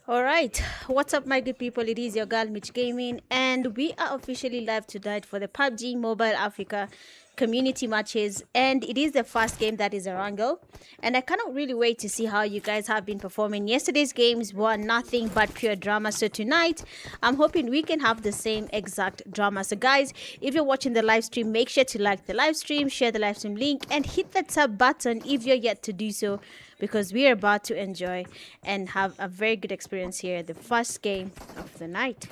All right, what's up, my good people? It is your girl Mitch Gaming, and we are officially live tonight for the PUBG Mobile Africa community matches. And it is the first game that is a wrangle, and I cannot really wait to see how you guys have been performing. Yesterday's games were nothing but pure drama, so tonight I'm hoping we can have the same exact drama. So, guys, if you're watching the live stream, make sure to like the live stream, share the live stream link, and hit that sub button if you're yet to do so, because we are about to enjoy and have a very good experience here, the first game of the night.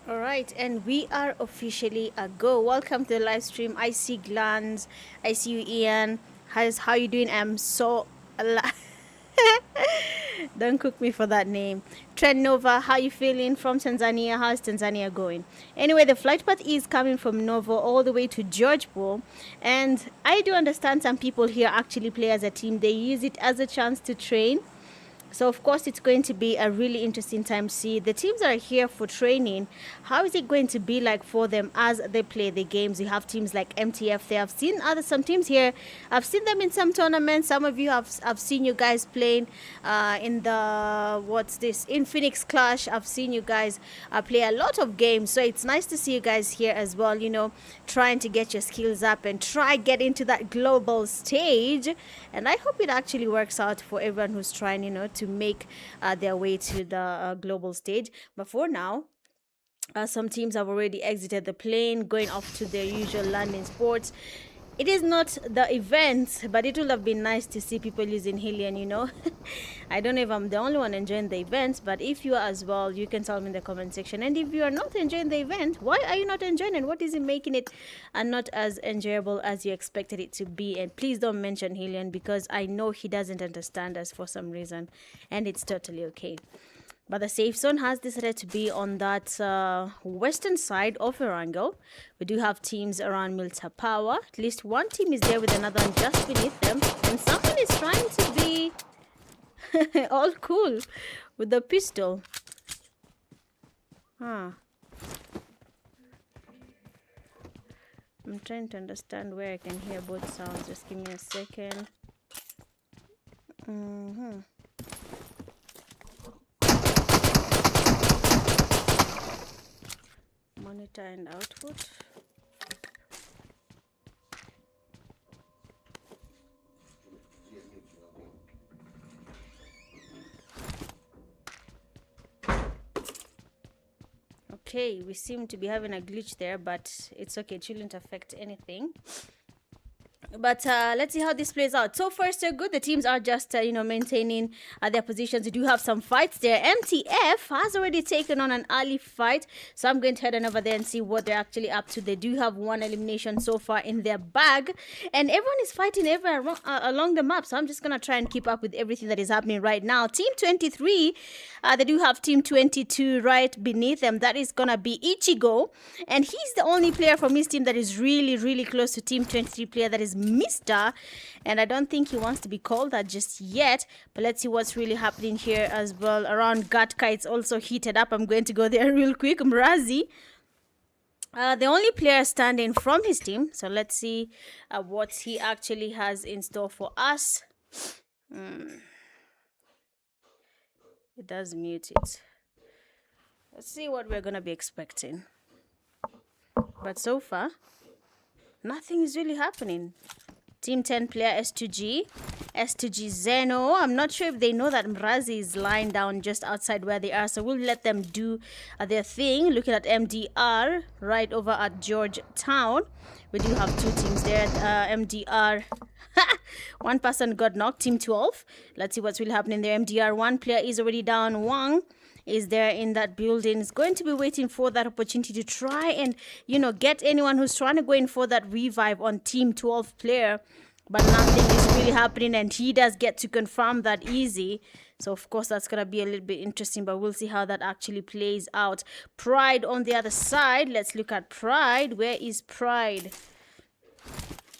All right, and we are officially a go. Welcome to the live stream. I see Glans, I see you, Ian. How you doing? I'm so don't cook me for that name. Trend Nova, how you feeling from Tanzania? How's Tanzania going? Anyway, the flight path is coming from Novo all the way to Georgetown, and I do understand some people here actually play as a team. They use it as a chance to train. So, of course, it's going to be a really interesting time to see the teams that are here for training. How is it going to be like for them as they play the games? You have teams like MTF there. I've seen some teams here. I've seen them in some tournaments. Some of you I've seen you guys playing in the, what's this, in Phoenix Clash. I've seen you guys play a lot of games. So it's nice to see you guys here as well, you know, trying to get your skills up and try get into that global stage. And I hope it actually works out for everyone who's trying, you know, to make their way to the global stage. But for now, some teams have already exited the plane, going off to their usual landing spots. It is not the event, but it would have been nice to see people using Hillian, you know. I don't know if I'm the only one enjoying the event, but if you are as well, you can tell me in the comment section. And if you are not enjoying the event, why are you not enjoying it? What is it making it not as enjoyable as you expected it to be? And please don't mention Hillian, because I know he doesn't understand us for some reason, and it's totally okay. But the safe zone has decided to be on that western side of Erangel. We do have teams around Milta Power. At least one team is there with another one just beneath them. And someone is trying to be all cool with the pistol. Huh. I'm trying to understand where I can hear both sounds. Just give me a second. Monitor and output. Okay, we seem to be having a glitch there, but it's okay. It shouldn't affect anything. But let's see how this plays out. So far, so good. The teams are just, you know, maintaining their positions. We do have some fights there. MTF has already taken on an early fight. So I'm going to head on over there and see what they're actually up to. They do have one elimination so far in their bag. And everyone is fighting everywhere along the map. So I'm just going to try and keep up with everything that is happening right now. Team 23, they do have Team 22 right beneath them. That is going to be Ichigo. And he's the only player from his team that is really, really close to Team 23 player. That is Mr. And I don't think he wants to be called that just yet. But let's see what's really happening here as well. Around Gatka, it's also heated up. I'm going to go there real quick. Mrazi, the only player standing from his team. So let's see what he actually has in store for us. It does mute it. Let's see what we're going to be expecting. But so far, nothing is really happening. Team 10 player S2G. S2G Zeno. I'm not sure if they know that Mrazi is lying down just outside where they are. So we'll let them do their thing. Looking at MDR right over at Georgetown. We do have two teams there at MDR. One person got knocked. Team 12. Let's see what's really happening there. MDR. One player is already down. Wang is there in that building. Is going to be waiting for that opportunity to try and, get anyone who's trying to go in for that revive on Team 12 player. But nothing is really happening, and he does get to confirm that easy. So, of course, that's going to be a little bit interesting, but we'll see how that actually plays out. Pride on the other side. Let's look at Pride. Where is Pride?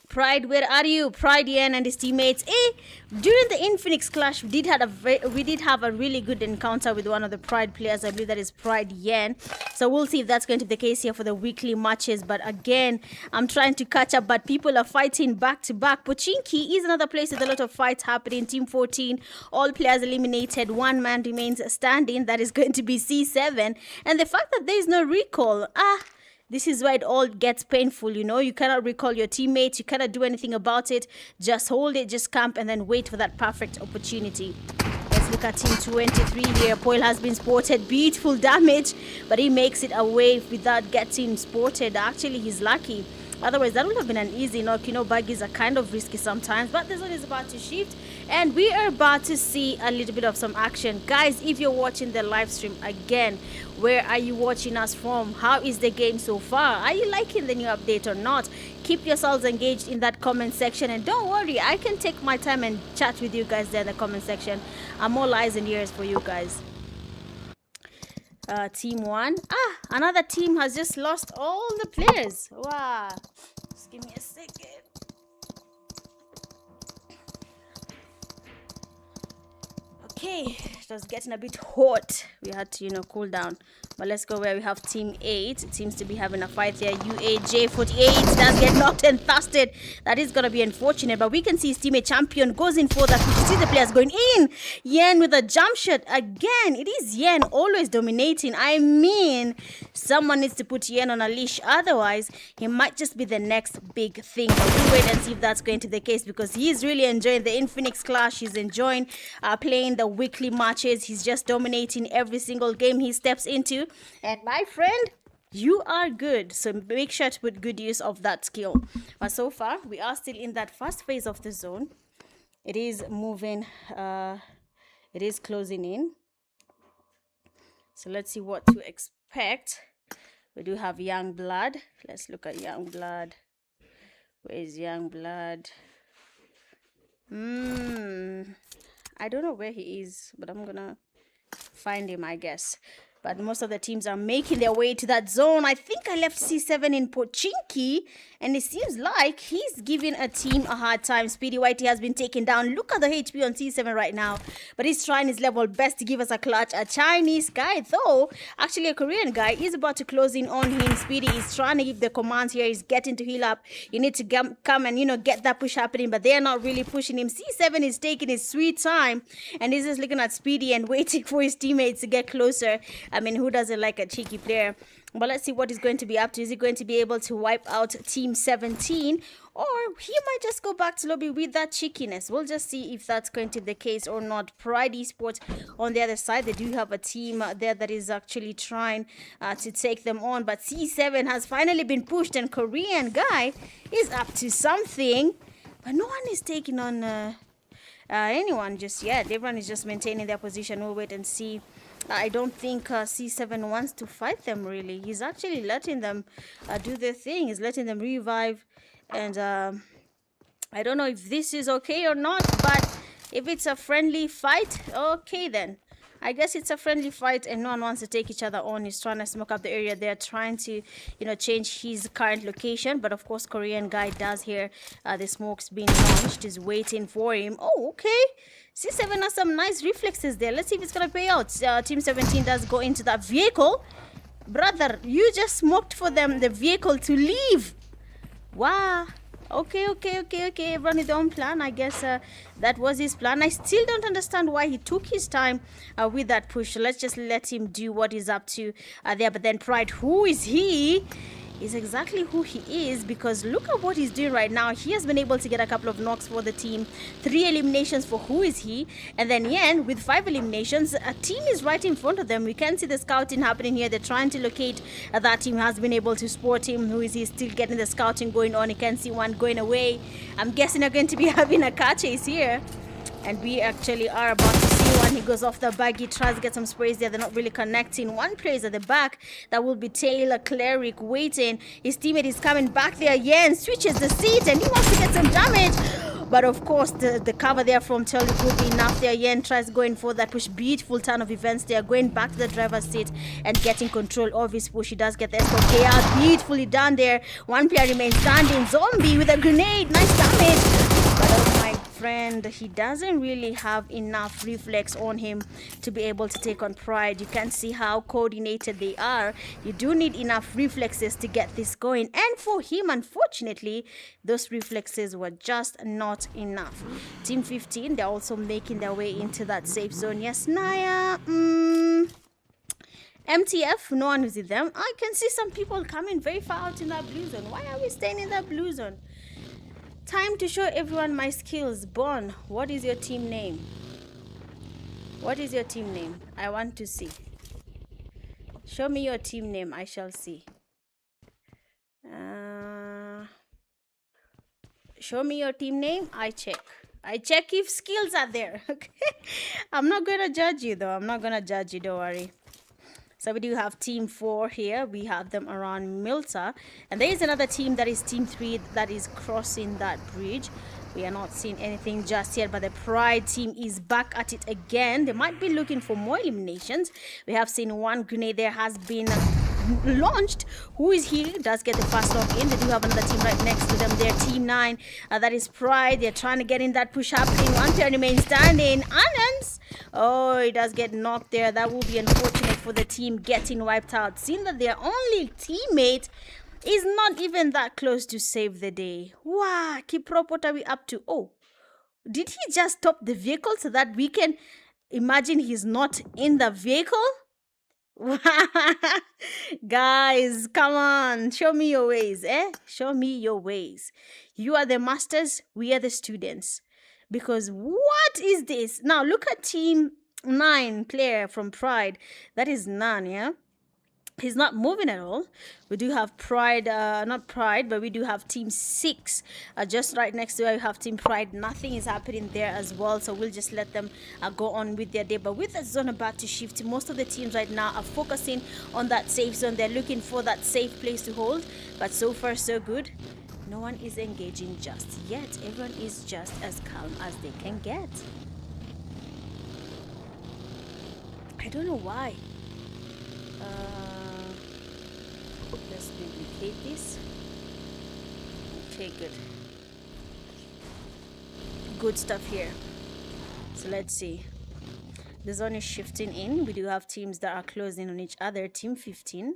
Pride, where are you? Pride Yen and his teammates. During the Infinix clash, we did have a really good encounter with one of the Pride players. I believe that is Pride Yen. So we'll see if that's going to be the case here for the weekly matches. But again, I'm trying to catch up, but people are fighting back to back. Pochinki is another place with a lot of fights happening. Team 14, all players eliminated. One man remains standing. That is going to be C7. And the fact that there is no recall, this is where it all gets painful, You cannot recall your teammates. You cannot do anything about it. Just hold it, just camp, and then wait for that perfect opportunity. Let's look at Team 23 here. Poil has been spotted. Beautiful damage, but he makes it away without getting spotted. Actually, he's lucky. Otherwise, that would have been an easy knock. Buggies are kind of risky sometimes, but this one is about to shift, and we are about to see a little bit of some action. Guys, if you're watching the live stream again, where are you watching us from? How is the game so far? Are you liking the new update or not? Keep yourselves engaged in that comment section, and don't worry, I can take my time and chat with you guys there in the comment section. I'm all eyes and ears for you guys. Team 1. Another team has just lost all the players. Wow. Just give me a second. Okay, it was getting a bit hot. We had to, cool down. But let's go where we have Team 8. It seems to be having a fight there. UAJ48 does get knocked and thrusted. That is going to be unfortunate. But we can see his teammate Champion goes in for that. We can see the players going in. Yen with a jump shot. Again, it is Yen always dominating. I mean, someone needs to put Yen on a leash. Otherwise, he might just be the next big thing. But we'll wait and see if that's going to be the case, because he's really enjoying the Infinix clash. He's enjoying playing the weekly matches. He's just dominating every single game he steps into. And my friend, you are good, so make sure to put good use of that skill. But so far, we are still in that first phase of the zone. It is moving, it is closing in. So let's see what to expect. We do have Young Blood. Let's look at Young Blood. Where is Young Blood? I don't know where he is, but I'm gonna find him, I guess. But most of the teams are making their way to that zone. I think I left C7 in Pochinki, and it seems like he's giving a team a hard time. Speedy Whitey has been taken down. Look at the HP on C7 right now. But he's trying his level best to give us a clutch. A Chinese guy, though, actually a Korean guy, is about to close in on him. Speedy is trying to give the commands here. He's getting to heal up. You need to come and, get that push happening. But they're not really pushing him. C7 is taking his sweet time. And he's just looking at Speedy and waiting for his teammates to get closer. I mean, who doesn't like a cheeky player? But let's see what he's going to be up to. Is he going to be able to wipe out Team 17? Or he might just go back to lobby with that cheekiness. We'll just see if that's going to be the case or not. Pride Esports on the other side, they do have a team there that is actually trying to take them on. But C7 has finally been pushed, and Korean guy is up to something. But no one is taking on anyone just yet. Everyone is just maintaining their position. We'll wait and see. I don't think C7 wants to fight them, really. He's actually letting them do their thing. He's letting them revive. And I don't know if this is okay or not, but if it's a friendly fight, okay then. I guess it's a friendly fight and no one wants to take each other on. He's trying to smoke up the area. They're trying to, change his current location. But of course, Korean guy does hear the smoke's being launched. He's waiting for him. Oh, okay. C7 has some nice reflexes there. Let's see if it's going to pay out. Team 17 does go into that vehicle. Brother, you just smoked for them the vehicle to leave. Wow. Okay. Everyone with their own plan. I guess that was his plan. I still don't understand why he took his time with that push. Let's just let him do what he's up to there. But then Pride, who is he? Is exactly who he is, because look at what he's doing right now. He has been able to get a couple of knocks for the team, 3 eliminations for who is he, and then Yen with 5 eliminations. A team is right in front of them. We can see the scouting happening here. They're trying to locate that team. Has been able to spot him. Who is he? Still getting the scouting going on. You can see one going away. I'm guessing they're going to be having a car chase here. And we actually are about to see one. He goes off the bag. He tries to get some sprays there. They're not really connecting. One plays at the back. That will be Taylor Cleric waiting. His teammate is coming back there. Yen switches the seat and he wants to get some damage. But of course, the cover there from Taylor will be enough there. Yen tries going for that push. Beautiful turn of events there. Going back to the driver's seat and getting control of his push. He does get the escort KR. Beautifully done there. One player remains standing. Zombie with a grenade. Nice damage. But oh my friend, he doesn't really have enough reflex on him to be able to take on Pride. You can see how coordinated they are. You do need enough reflexes to get this going, and for him, unfortunately, those reflexes were just not enough. Team 15, they're also making their way into that safe zone. Yes, Naya. MTF, no one is with them. I can see some people coming very far out in that blue zone. Why are we staying in that blue zone? Time to show everyone my skills. Bon, what is your team name? What is your team name? I want to see. Show me your team name. I shall see. Show me your team name. I check. I check if skills are there. Okay. I'm not going to judge you though. I'm not going to judge you. Don't worry. So we do have team 4 here. We have them around Milta. And there is another team that is team 3 that is crossing that bridge. We are not seeing anything just yet, but the Pride team is back at it again. They might be looking for more eliminations. We have seen one grenade there has been launched. Who is he? Does get the first knock in. They do have another team right next to them. They're team 9. That is Pride. They're trying to get in that push happening. One player remains standing. Anans. Oh, he does get knocked there. That will be unfortunate for the team getting wiped out. Seeing that their only teammate is not even that close to save the day. Wow, Kiprop, what are we up to? Oh, did he just stop the vehicle so that we can imagine he's not in the vehicle? Guys, come on, show me your ways, show me your ways. You are the masters, we are the students. Because what is this? Now look at team 9 player from Pride. That is none. Yeah, he's not moving at all. We do have Pride, not Pride, but we do have team 6 just right next to it. We have team Pride. Nothing is happening there as well, so we'll just let them go on with their day. But with the zone about to shift, most of the teams right now are focusing on that safe zone. They're looking for that safe place to hold, but so far so good. No one is engaging just yet. Everyone is just as calm as they can get. I don't know why. Let's duplicate this. Okay, good stuff here. So let's see. The zone is shifting in. We do have teams that are closing on each other. Team 15,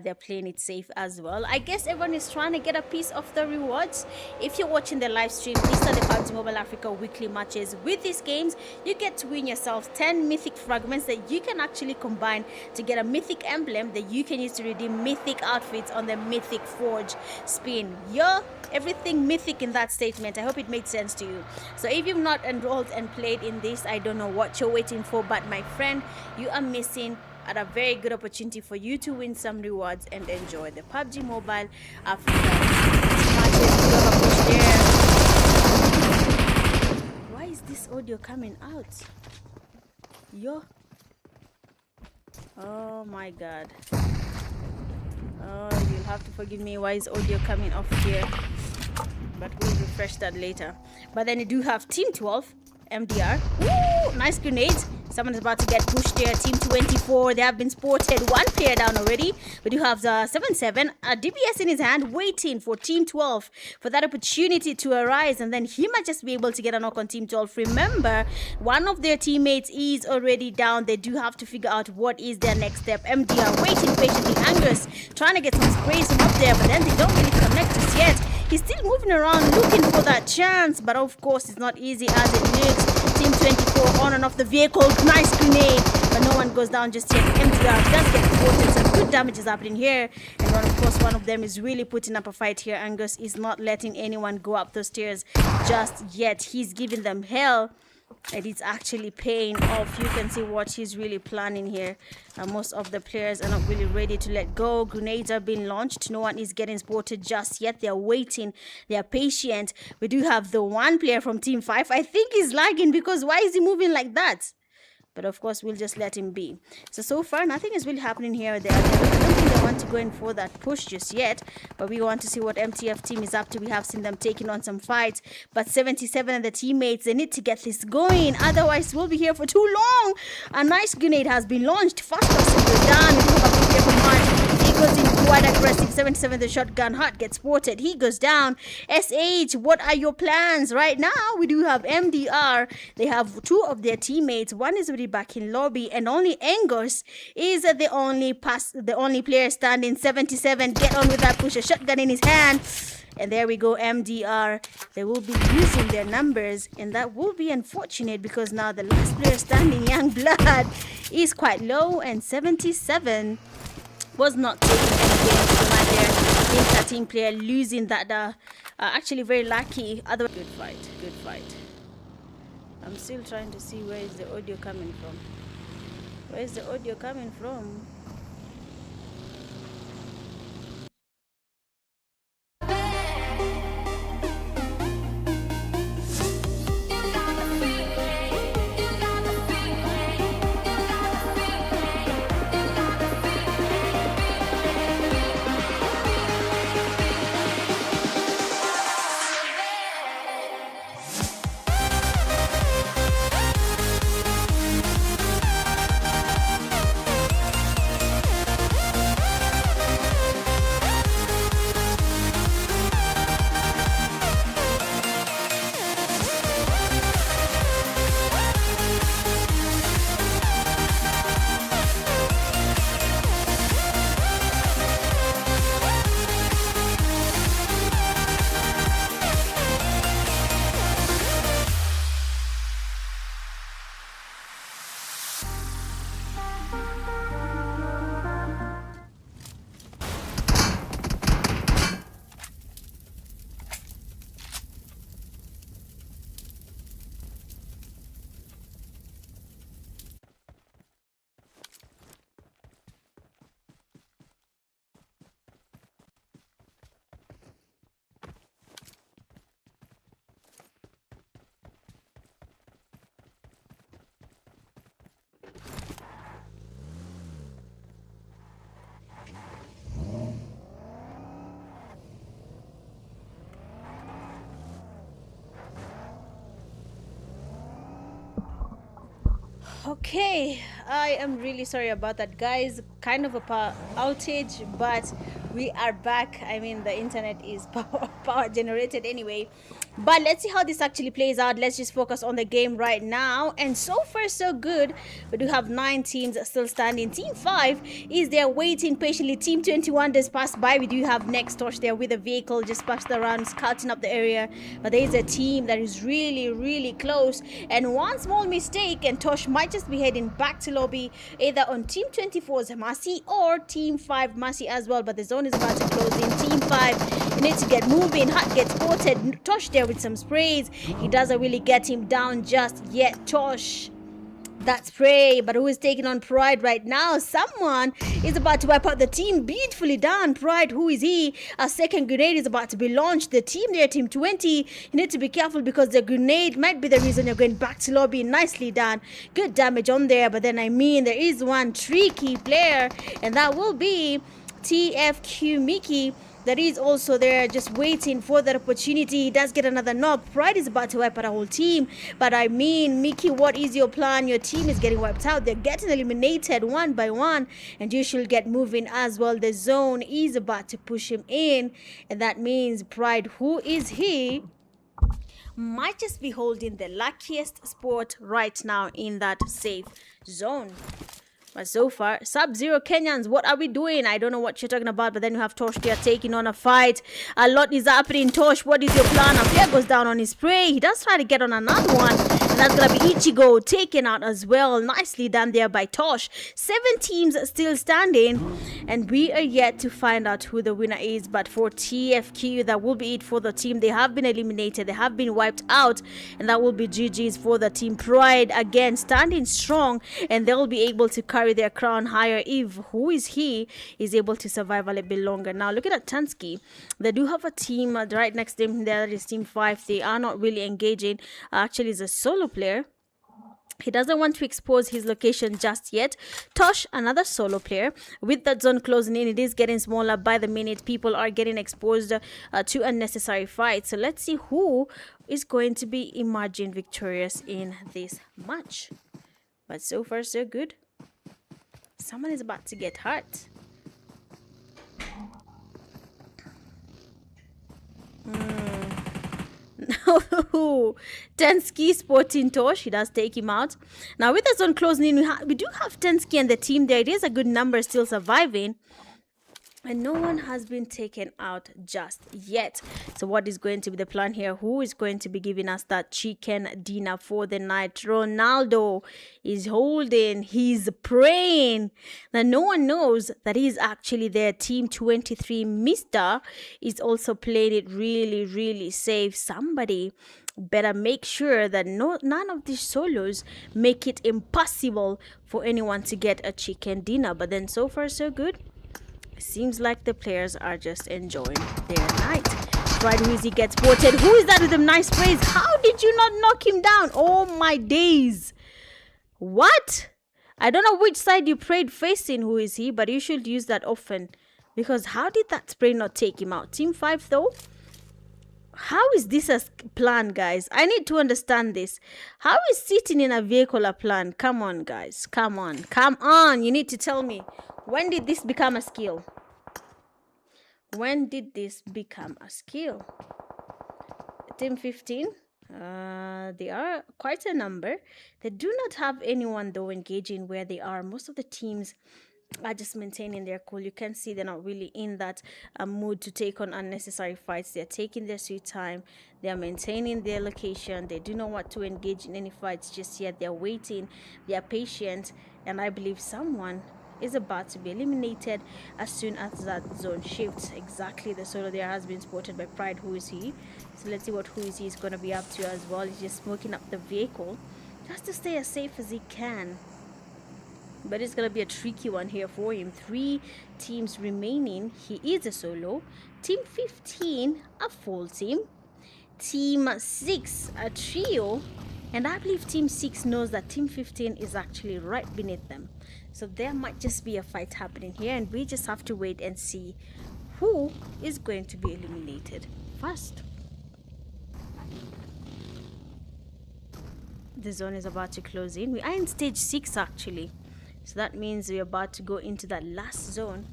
they're playing it safe as well. I guess everyone is trying to get a piece of the rewards. If you're watching the live stream, these are the PUBG Mobile Africa weekly matches. With these games, you get to win yourself 10 mythic fragments that you can actually combine to get a mythic emblem that you can use to redeem mythic outfits on the Mythic Forge spin. Everything mythic in that statement. I hope it made sense to you. So if you've not enrolled and played in this, I don't know what you're waiting for, but my friend, you are missing at a very good opportunity for you to win some rewards and enjoy the PUBG Mobile Africa matches. Why is this audio coming out? Oh my god. Oh, you'll have to forgive me. Why is audio coming off here? But we'll refresh that later. But then you do have Team 12, MDR. Ooh, nice grenades. Someone is about to get pushed there. Team 24, they have been spotted. One player down already. We do have the 7-7, a DPS in his hand, waiting for Team 12 for that opportunity to arise. And then he might just be able to get a knock on Team 12. Remember, one of their teammates is already down. They do have to figure out what is their next step. MDR waiting patiently. Angus trying to get some sprays from up there, but then they don't really connect just yet. He's still moving around looking for that chance, but of course it's not easy as it looks. Team 24 on and off the vehicle. Nice grenade, but no one goes down just yet. MDR does get reported. Some good damage is happening here, and of course one of them is really putting up a fight here. Angus is not letting anyone go up those stairs just yet. He's giving them hell, and it's actually paying off. You can see what he's really planning here. Most of the players are not really ready to let go. Grenades are being launched. No one is getting spotted just yet. They're waiting. They're patient. We do have the one player from Team 5. I think he's lagging because why is he moving like that? But of course, we'll just let him be. So far, nothing is really happening here or there. I don't think they want to go in for that push just yet. But we want to see what MTF team is up to. We have seen them taking on some fights. But 77 and the teammates, they need to get this going. Otherwise, we'll be here for too long. A nice grenade has been launched. Fast person goes down. We do have a player from March. He goes in quite aggressive. 77, the shotgun hut gets spotted. He goes down. SH, what are your plans right now? We do have MDR. They have two of their teammates. One is already back in lobby, and only Angus is the only player standing. 77, get on with that push. A shotgun in his hand. And there we go, MDR. They will be losing their numbers, and that will be unfortunate because now the last player standing, Young Blood, is quite low, and 77 was not taking any games tonight there. Team 13 player losing that. Actually very lucky. Otherwise, good fight, good fight. I'm still trying to see where is the audio coming from. Where is the audio coming from? Okay, I am really sorry about that, guys. Kind of a power outage, but we are back. I mean, the internet is power generated anyway. But let's see how this actually plays out. Let's just focus on the game right now. And so far, so good. We do have 9 teams still standing. Team 5 is there waiting patiently. Team 21 just passed by. We do have Next Torch there with a vehicle just passed around, scouting up the area. But there is a team that is really, really close. And one small mistake, and Tosh might just be heading back to lobby, either on Team 24's Massey or Team 5 Massey as well. But the zone is about to close in. Team 5, you need to get moving. Hut gets spotted. Tosh there with some sprays. He doesn't really get him down just yet. Tosh, that spray, but who is taking on Pride right now? Someone is about to wipe out the team. Beautifully done, Pride. Who is he? A second grenade is about to be launched. The team there, Team 20, you need to be careful because the grenade might be the reason you're going back to lobby. Nicely done. Good damage on there, but then I mean there is one tricky player, and that will be TFQ Mickey. That is also there just waiting for that opportunity. He does get another knock. Pride is about to wipe out a whole team. But I mean, Mickey, what is your plan? Your team is getting wiped out. They're getting eliminated one by one. And you should get moving as well. The zone is about to push him in. And that means Pride, who is he, might just be holding the luckiest spot right now in that safe zone. But so far, Sub-Zero Kenyans, what are we doing? I don't know what you're talking about, but then you have Tosh there taking on a fight. A lot is happening. Tosh, what is your plan? A player goes down on his spray. He does try to get on another one. And that's going to be Ichigo taken out as well. Nicely done there by Tosh. 7 teams still standing. And we are yet to find out who the winner is. But for TFQ, that will be it for the team. They have been eliminated. They have been wiped out. And that will be GG's for the team. Pride, again, standing strong. And they'll be able to carry their crown higher if who is able to survive a little bit longer. Now looking at Tansky, they do have a team right next to him there. That is team 5. They are not really engaging. Actually, is a solo player. He doesn't want to expose his location just yet. Tosh, another solo player. With that zone closing in, it is getting smaller by the minute. People are getting exposed to unnecessary fights. So let's see who is going to be emerging victorious in this match. But so far, so good. Someone is about to get hurt. No, Tensky sporting Tosh. He does take him out. Now with the zone closing in, we do have Tensky and the team there. It is a good number still surviving. And no one has been taken out just yet. So what is going to be the plan here? Who is going to be giving us that chicken dinner for the night? Ronaldo is holding. He's praying that no one knows that he's actually there. Team 23 Mr. is also playing it really, really safe. Somebody better make sure that none of these solos make it impossible for anyone to get a chicken dinner. But then so far so good. Seems like the players are just enjoying their night. Right, Wheezy gets spotted. Who is that with them nice sprays? How did you not knock him down? Oh my days. What? I don't know which side you prayed facing, who is he, but you should use that often. Because how did that spray not take him out? Team 5 though? How is this a plan, guys? I need to understand this. How is sitting in a vehicle a plan? Come on, guys. Come on. Come on. You need to tell me. When did this become a skill? When did this become a skill? Team 15. They are quite a number. They do not have anyone, though, engaging where they are. Most of the teams are just maintaining their cool. You can see they're not really in that mood to take on unnecessary fights. They're taking their sweet time. They're maintaining their location. They do not want to engage in any fights just yet. They're waiting. They're patient. And I believe someone is about to be eliminated as soon as that zone shifts. Exactly, the solo there has been spotted by Pride. Who is he? So let's see what who is he is going to be up to as well. He's just smoking up the vehicle just to stay as safe as he can. But it's going to be a tricky one here for him. 3 teams remaining. He is a solo. Team 15, a full team. Team 6, a trio. And I believe Team 6 knows that Team 15 is actually right beneath them. So there might just be a fight happening here. And we just have to wait and see who is going to be eliminated first. The zone is about to close in. We are in stage 6 actually. So that means we're about to go into that last zone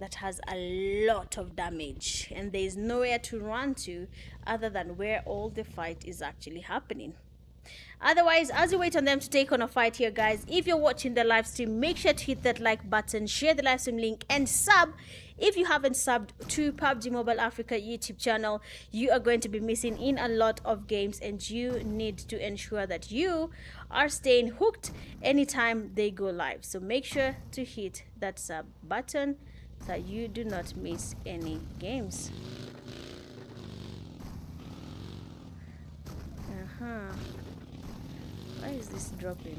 that has a lot of damage. And there is nowhere to run to other than where all the fight is actually happening. Otherwise, as you wait on them to take on a fight here, guys, if you're watching the live stream, make sure to hit that like button, share the live stream link, and sub. If you haven't subbed to PUBG Mobile Africa YouTube channel, you are going to be missing in a lot of games, and you need to ensure that you are staying hooked anytime they go live. So make sure to hit that sub button so that you do not miss any games. Why is this dropping?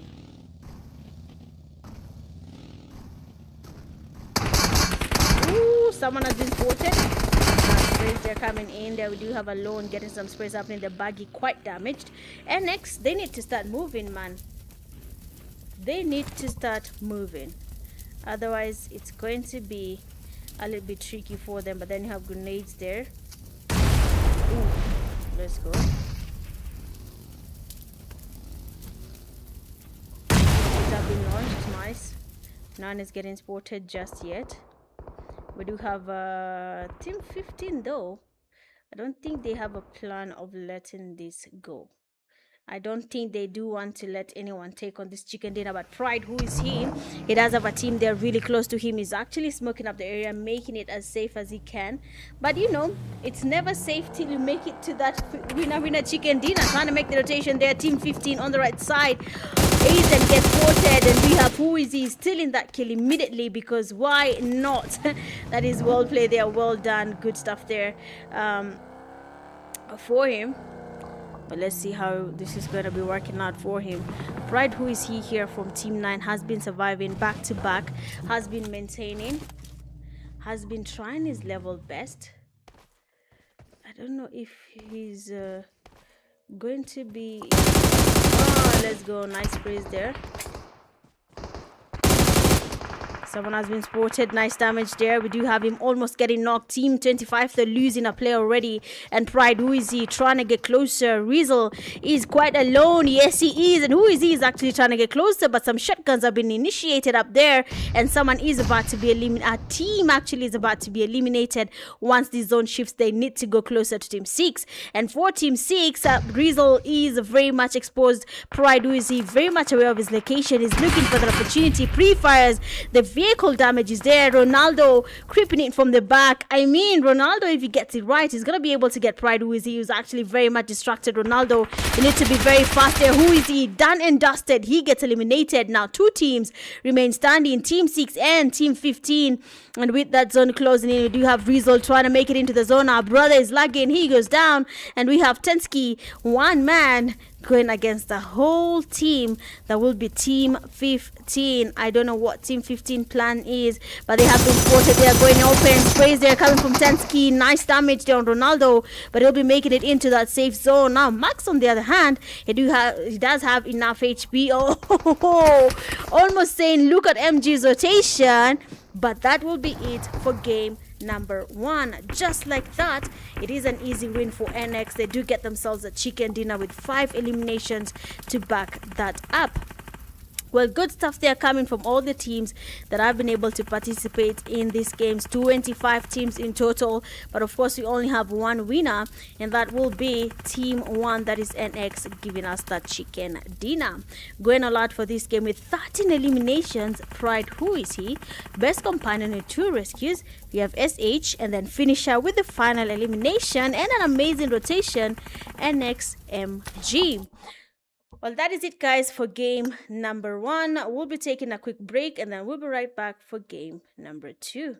Ooh, someone has been spotted. Sprays, they're coming in there. We do have a lone getting some sprays happening. The buggy quite damaged. And next, they need to start moving, man. They need to start moving. Otherwise, it's going to be a little bit tricky for them. But then you have grenades there. Ooh, let's go. Have been launched. Nice. None is getting spotted just yet. We do have team 15 though. I don't think they have a plan of letting this go. I don't think they do want to let anyone take on this chicken dinner. But Pride, who is he? He does have a team there really close to him. He's actually smoking up the area, making it as safe as he can. But you know, it's never safe till you make it to that winner chicken dinner. Trying to make the rotation there. Team 15 on the right side. Aizen gets spotted, and we have who is he stealing that kill immediately, because why not? That is well played there. Well done. Good stuff there for him. But let's see how this is going to be working out for him. Pride, who is he here from Team 9, has been surviving back to back, has been maintaining, has been trying his level best. I don't know if he's going to be... Oh, let's go. Nice praise there. Someone has been spotted. Nice damage there. We do have him almost getting knocked. Team 25, they're losing a player already. And Pride, who is he? Trying to get closer. Rizzle is quite alone. Yes, he is. And who is he? Is actually trying to get closer. But some shotguns have been initiated up there. And someone is about to be eliminated. A team actually is about to be eliminated. Once the zone shifts, they need to go closer to Team 6. And for Team 6, Rizzle is very much exposed. Pride, who is he? Very much aware of his location. He's looking for the opportunity. Pre-fires. The vehicle damage is there. Ronaldo creeping in from the back. I mean, Ronaldo, if he gets it right, he's going to be able to get Pride, who is he? Who's actually very much distracted. Ronaldo, you need to be very fast there. Who is he? Done and dusted. He gets eliminated. Now, two teams remain standing. Team 6 and Team 15. And with that zone closing in, we do have Rizzle trying to make it into the zone. Our brother is lagging. He goes down. And we have Tensky, one man, going against the whole team. That will be Team 15. I don't know what Team 15 plan is, but they have been spotted. They are going open. Sprays there coming from Tensky. Nice damage there on Ronaldo, but he'll be making it into that safe zone. Now Max, on the other hand, he does have enough HP. Oh, almost saying look at MG's rotation. But that will be it for game number 1. Just like that, it is an easy win for NX. They do get themselves a chicken dinner with 5 eliminations to back that up. Well, good stuff there coming from all the teams that have been able to participate in these games. 25 teams in total, but of course we only have one winner, and that will be Team 1, that is NX, giving us that chicken dinner. Going all out for this game with 13 eliminations. Pride, who is he? Best companion with 2 rescues. We have SH, and then finisher with the final elimination and an amazing rotation, NXMG. Well, that is it, guys, for game number 1. We'll be taking a quick break, and then we'll be right back for game number 2.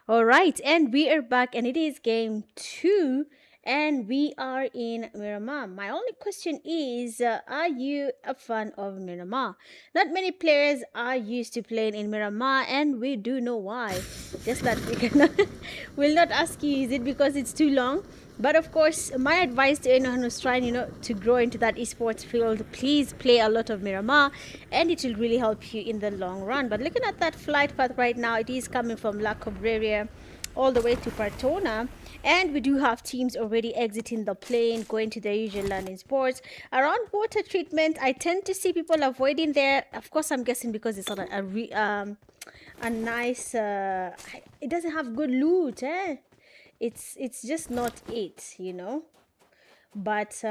All right, and we are back, and it is game two, and we are in Miramar. My only question is, are you a fan of Miramar? Not many players are used to playing in Miramar, and we do know why. Just that we cannot, will not ask you, is it because it's too long? But of course, my advice to anyone who's trying, to grow into that esports field, please play a lot of Miramar, and it will really help you in the long run. But looking at that flight path right now, it is coming from La Cabrera all the way to Partona, and we do have teams already exiting the plane, going to their usual landing spots. Around water treatment, I tend to see people avoiding there. Of course, I'm guessing because it's not a nice. It doesn't have good loot, eh? It's just not it. But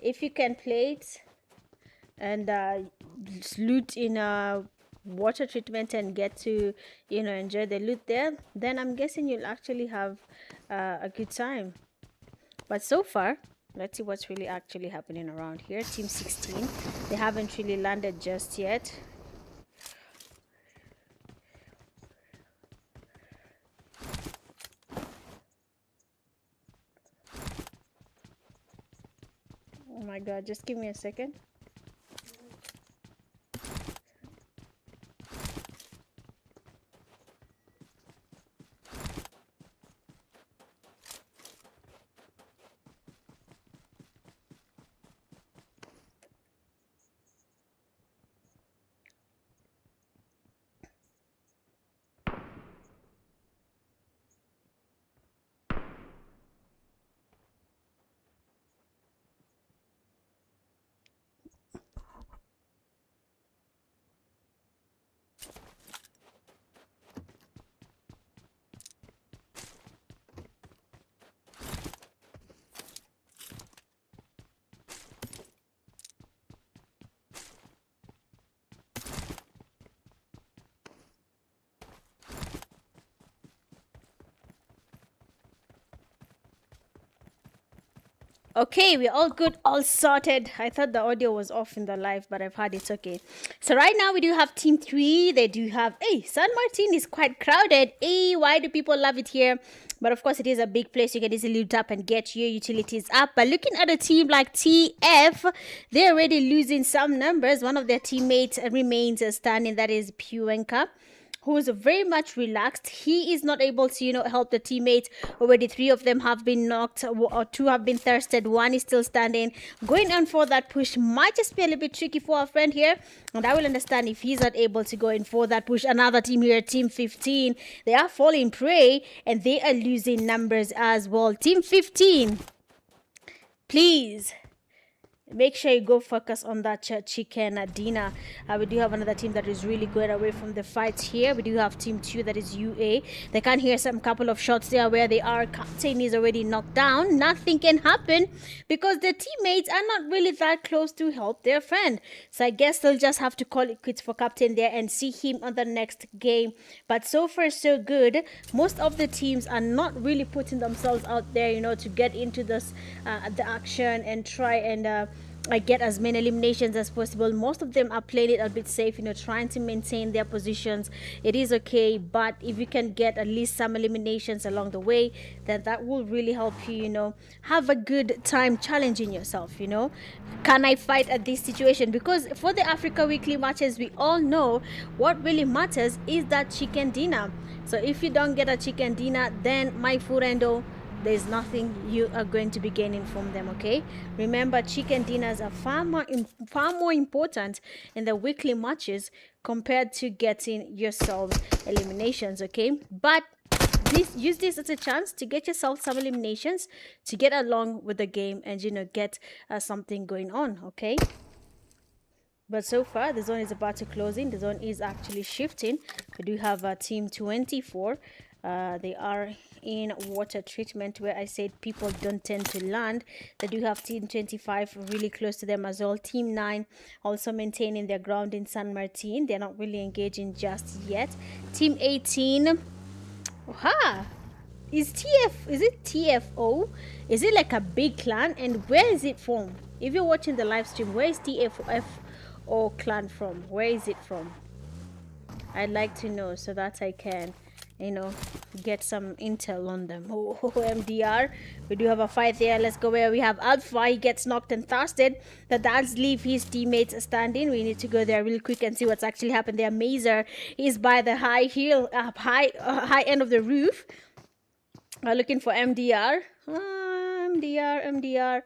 if you can play it and loot in water treatment and get to enjoy the loot there, then I'm guessing you'll actually have a good time. But so far, let's see what's really actually happening around here. Team 16, they haven't really landed just yet. Oh my god, just give me a second. Okay, we're all good, all sorted. I thought the audio was off in the live, but I've heard it's okay. So right now we do have team 3. They do have, hey, San Martin is quite crowded. Hey, why do people love it here? But of course, it is a big place. You can easily loot up and get your utilities up. But looking at a team like TF, they're already losing some numbers. One of their teammates remains standing. That is Puenka, who is very much relaxed. He is not able to, help the teammates. Already 3 of them have been knocked, or 2 have been thirsted. 1 is still standing. Going on for that push might just be a little bit tricky for our friend here. And I will understand if he's not able to go in for that push. Another team here, Team 15, they are falling prey and they are losing numbers as well. Team 15, please make sure you go focus on that chicken dinner. We do have another team that is really going away from the fight here. We do have team 2, that is UA. They can hear some couple of shots there where they are. Captain is already knocked down. Nothing can happen because their teammates are not really that close to help their friend. So I guess they'll just have to call it quits for Captain there and see him on the next game. But so far so good. Most of the teams are not really putting themselves out there, to get into this the action and try and get as many eliminations as possible. Most of them are playing it a bit safe, trying to maintain their positions. It is okay, but if you can get at least some eliminations along the way, then that will really help you, have a good time challenging yourself. Can I fight at this situation? Because for the Africa Weekly matches, we all know what really matters is that chicken dinner. So if you don't get a chicken dinner, then my friendo, there's nothing you are going to be gaining from them. Okay, remember, chicken dinners are far more important in the weekly matches compared to getting yourself eliminations. Okay, but use this as a chance to get yourself some eliminations, to get along with the game and get something going on. Okay, but so far the zone is about to close in. The zone is actually shifting. We do have team 24. They are in water treatment, where I said people don't tend to land. They do have team 25 really close to them as well. Team 9 also maintaining their ground in San Martin. They're not really engaging just yet. Team 18, is it TFO? Is it like a big clan? And where is it from? If you're watching the live stream, where is TFO clan from? Where is it from? I'd like to know so that I can you know, get some intel on them. Oh, MDR, we do have a fight there. Let's go where we have Alpha. He gets knocked and thrusted. The does leave his teammates standing. We need to go there real quick and see what's actually happened there. Mazer is by the high end of the roof, looking for MDR. MDR.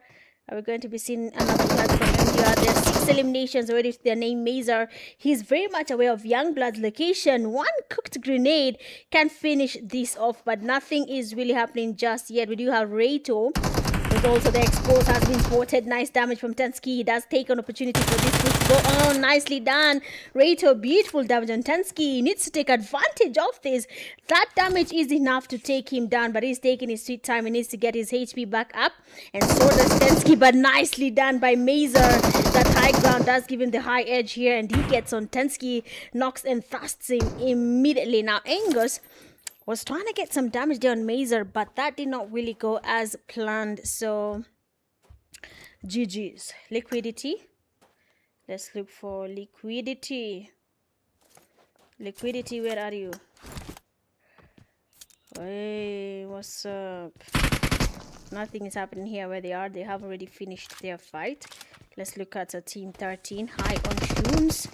Are we going to be seeing another flag from MDR? There's 6 eliminations already to their name, Mazer. He's very much aware of Youngblood's location. One cooked grenade can finish this off, but nothing is really happening just yet. We do have Rato. But also the expose has been spotted. Nice damage from Tensky. He does take an opportunity for this push to go on. Nicely done. Rato, beautiful damage on Tensky. He needs to take advantage of this. That damage is enough to take him down, but he's taking his sweet time. He needs to get his HP back up. And so does Tensky, but nicely done by Mazer. That high ground does give him the high edge here, and he gets on Tensky, knocks and thrusts him immediately. Now Angus was trying to get some damage there on Mazer, but that did not really go as planned. So GG's. Liquidity. Let's look for Liquidity. Liquidity, where are you? Hey, what's up? Nothing is happening here where they are. They have already finished their fight. Let's look at a team 13. High on shrooms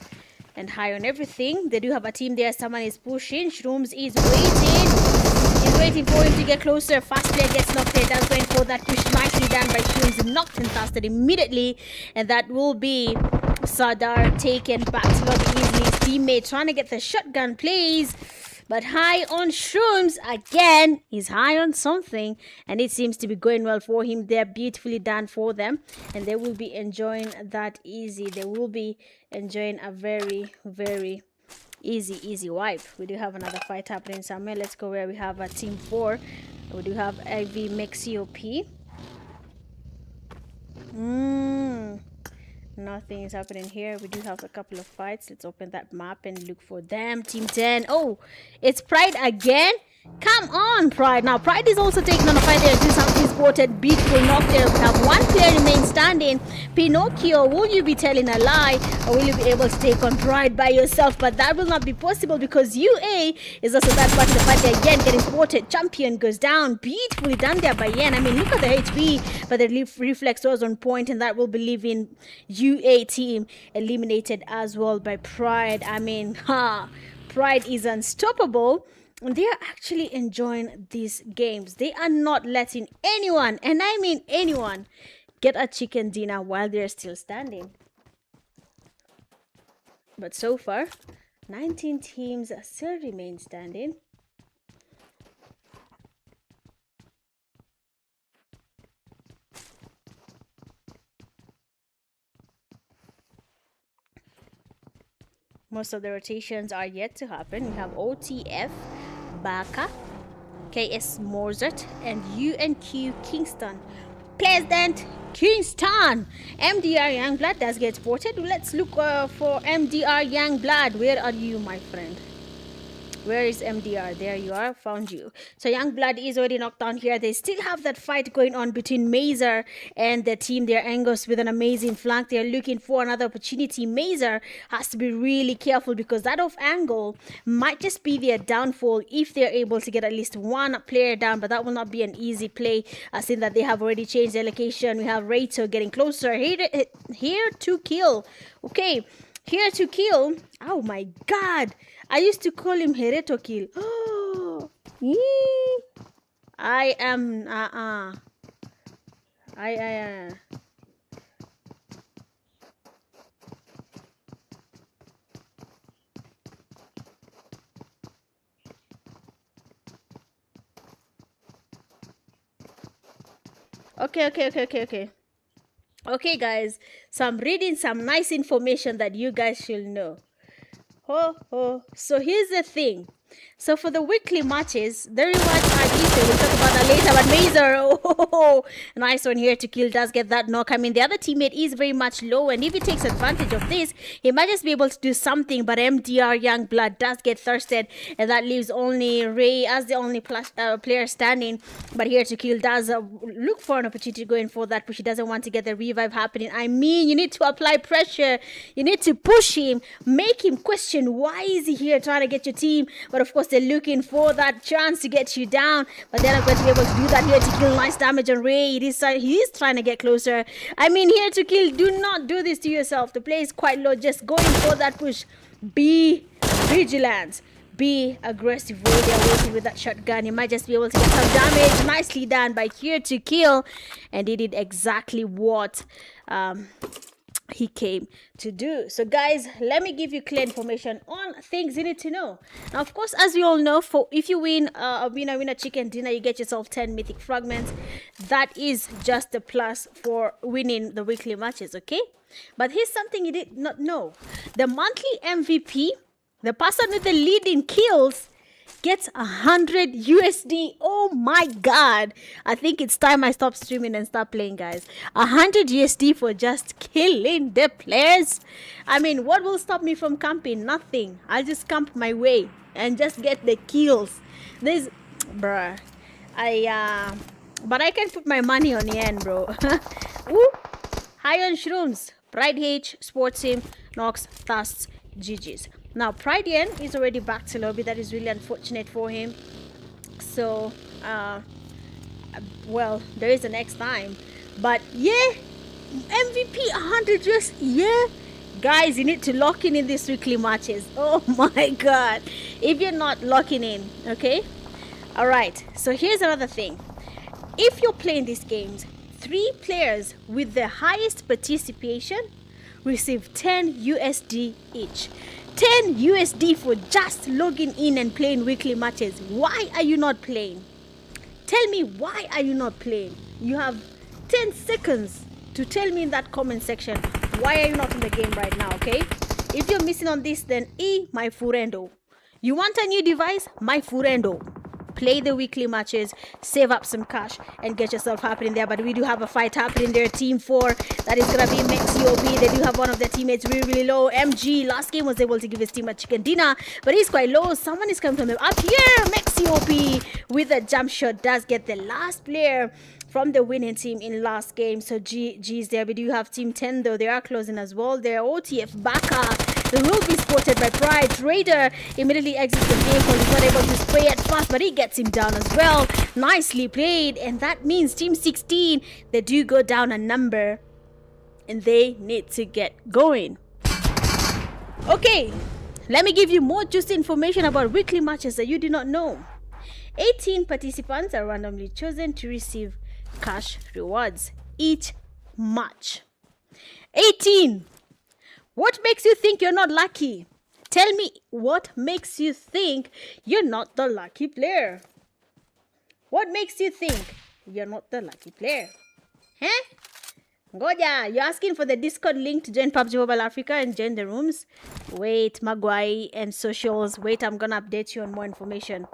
and high on everything. They do have a team there. Someone is pushing. Shrooms is waiting. He's waiting for him to get closer. Fast player gets knocked there. That's going for that push. Nicely done by Shrooms. Knocked and fasted immediately. And that will be Sadar taken back to lobby easily. His teammate trying to get the shotgun plays. But high on Shrooms again. He's high on something, and it seems to be going well for him. They're beautifully done for them, and they will be enjoying that easy. They will be enjoying a very, very easy wipe. We do have another fight happening somewhere. Let's go where we have a team 4. We do have IV Mexi-OP. Nothing is happening here. We do have a couple of fights. Let's open that map and look for them. Team 10. Oh, it's Pride again. Come on, Pride. Now, Pride is also taking on a fight there. Do something spotted. Beautiful knock there. We have one player remain standing. Pinocchio, will you be telling a lie? Or will you be able to take on Pride by yourself? But that will not be possible because UA is also that part of the fight there. Again, getting spotted. Champion goes down. Beautifully done there by Yen. I mean, look at the HP. But the reflex was on point, and that will be leaving UA team eliminated as well by Pride. I mean, Pride is unstoppable. They are actually enjoying these games. They are not letting anyone, and I mean anyone, get a chicken dinner while they're still standing. But so far, 19 teams still remain standing. Most of the rotations are yet to happen. We have OTF, Baka, KS Mozart, and UNQ Kingston. Pleasant Kingston. MDR Youngblood does get spotted. Let's look for MDR Youngblood. Where are you, my friend? Where is MDR? There you are. Found you. So Youngblood is already knocked down here. They still have that fight going on between Mazer and the team there. Angus with an amazing flank. They're looking for another opportunity. Mazer has to be really careful because that off angle might just be their downfall if they're able to get at least one player down. But that will not be an easy play, seeing that they have already changed their location. We have Rato getting closer. Here to kill. Okay. Here to kill. Oh my god. I used to call him Hereto Kill. Oh, I am Okay. Okay, guys. So I'm reading some nice information that you guys should know. So here's the thing. So for the weekly matches, the reward IDs, we'll talk about that later. But Mazer, nice one here to kill, does get that knock. I mean, the other teammate is very much low, and if he takes advantage of this, he might just be able to do something. But MDR Youngblood does get thirsted, and that leaves only Ray as the only player standing. But here to kill does look for an opportunity going for that push. He doesn't want to get the revive happening. I mean, you need to apply pressure. You need to push him, make him question why is he here trying to get your team. But But of course, they're looking for that chance to get you down. But they're not going to be able to do that here to kill. Nice damage on Ray. He is trying to get closer. I mean, here to kill. Do not do this to yourself. The play is quite low. Just going for that push. Be vigilant. Be aggressive. Ray, they're waiting with that shotgun. You might just be able to get some damage. Nicely done by here to kill. And they did exactly what he came to do. So guys, let me give you clear information on things you need to know. Now of course, as we all know, if you win a winner chicken dinner, you get yourself 10 mythic fragments. That is just a plus for winning the weekly matches, okay? But here's something you did not know. The monthly MVP, the person with the leading kills, gets 100 USD. Oh my god. I think it's time I stop streaming and start playing, guys. 100 USD for just killing the players. I mean, what will stop me from camping? Nothing. I'll just camp my way and just get the kills. There's bruh. But I can put my money on the end, bro. Woo. High on shrooms. Pride H, Sports Team, Nox, Thirsts, GG's. Now, Pride Yen is already back to lobby. That is really unfortunate for him. So, well, there is a next time. But, yeah, MVP 100 just, yeah. Guys, you need to lock in these weekly matches. Oh, my God. If you're not locking in, okay? All right. So, here's another thing. If you're playing these games, 3 players with the highest participation receive 10 USD each. 10 USD for just logging in and playing weekly matches. Why are you not playing? Tell me, why are you not playing? You have 10 seconds to tell me in that comment section. Why are you not in the game right now, okay? If you're missing on this, then my furendo. You want a new device? My furendo. Play the weekly matches, save up some cash, and get yourself happening there. But we do have a fight happening there. Team 4, that is going to be MexCOP. They do have one of their teammates really, really low. MG, last game was able to give his team a chicken dinner, but he's quite low. Someone is coming from them up here. MexCOP with a jump shot does get the last player from the winning team in last game. So G's there. We do have Team 10, though. They are closing as well. They're OTF Baka. They will be spotted by Pride. Raider immediately exits the vehicle. He's not able to spray it fast, but he gets him down as well. Nicely played. And that means Team 16, they do go down a number. And they need to get going. Okay, let me give you more juicy information about weekly matches that you do not know. 18 participants are randomly chosen to receive cash rewards each match. 18. What makes you think you're not lucky? Tell me, what makes you think you're not the lucky player? What makes you think you're not the lucky player? Huh? Ngoja, you're asking for the Discord link to join PUBG Mobile Africa and join the rooms? Wait, Magwai and socials. Wait, I'm gonna update you on more information.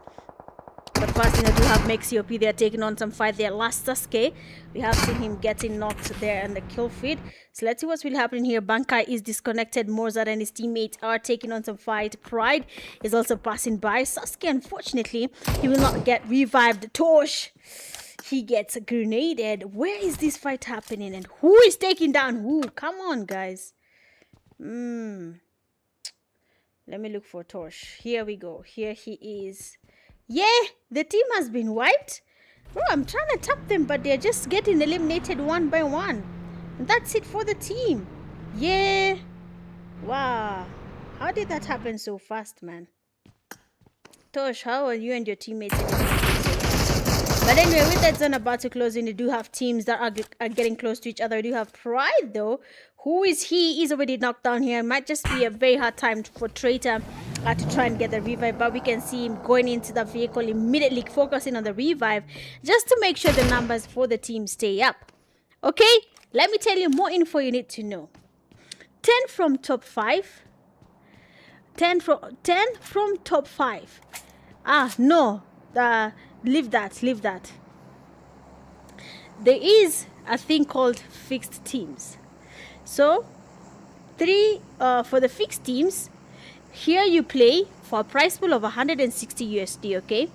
But first thing I do have MexCOP. They're taking on some fight there. Last Sasuke, we have seen him getting knocked there in the kill feed. So let's see what's really happening here. Bankai is disconnected. Mozart and his teammates are taking on some fight. Pride is also passing by. Sasuke, unfortunately, he will not get revived. Tosh, he gets grenaded. Where is this fight happening? And who is taking down who? Come on, guys. Let me look for Tosh. Here we go. Here he is. Yeah, the team has been wiped. Bro, I'm trying to tap them, but they're just getting eliminated one by one. And that's it for the team. Yeah. Wow. How did that happen so fast, man? Tosh, how are you and your teammates eliminated so fast? But anyway, with that zone about to close in, you do have teams that are getting close to each other. You do have Pride, though. Who is he? He's already knocked down here. It might just be a very hard time for Traitor to try and get the revive, but we can see him going into the vehicle immediately, focusing on the revive just to make sure the numbers for the team stay up. Okay, let me tell you more info you need to know. 10 from top 5. 10 from top 5. No, leave that. There is a thing called fixed teams. So 3 for the fixed teams. Here you play for a prize pool of 160 USD, okay?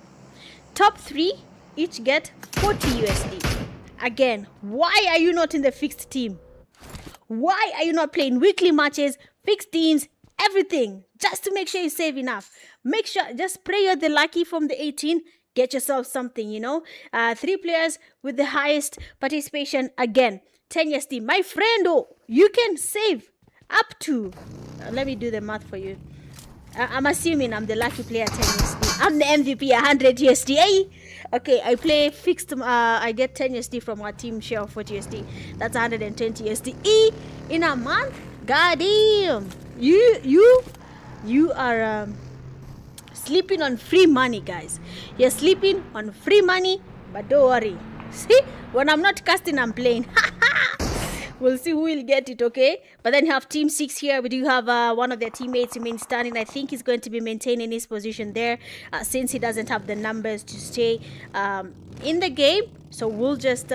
Top 3 each get 40 USD. Again, why are you not in the fixed team? Why are you not playing weekly matches, fixed teams, everything? Just to make sure you save enough. make sure, just pray you're the lucky from the 18. Get yourself something, 3 players with the highest participation. Again, 10 USD. My friend, you can save up to, let me do the math for you. I'm assuming I'm the lucky player, 10 USD. I'm the MVP, 100 USD. Hey? Okay, I play fixed. I get 10 USD from our team share of 40 USD. That's 120 USD in a month. God damn, you are sleeping on free money, guys. You're sleeping on free money, but don't worry. See, when I'm not casting, I'm playing. We'll see who will get it, okay? But then you have Team 6 here. We do have one of their teammates remain standing. I think he's going to be maintaining his position there since he doesn't have the numbers to stay in the game. So we'll just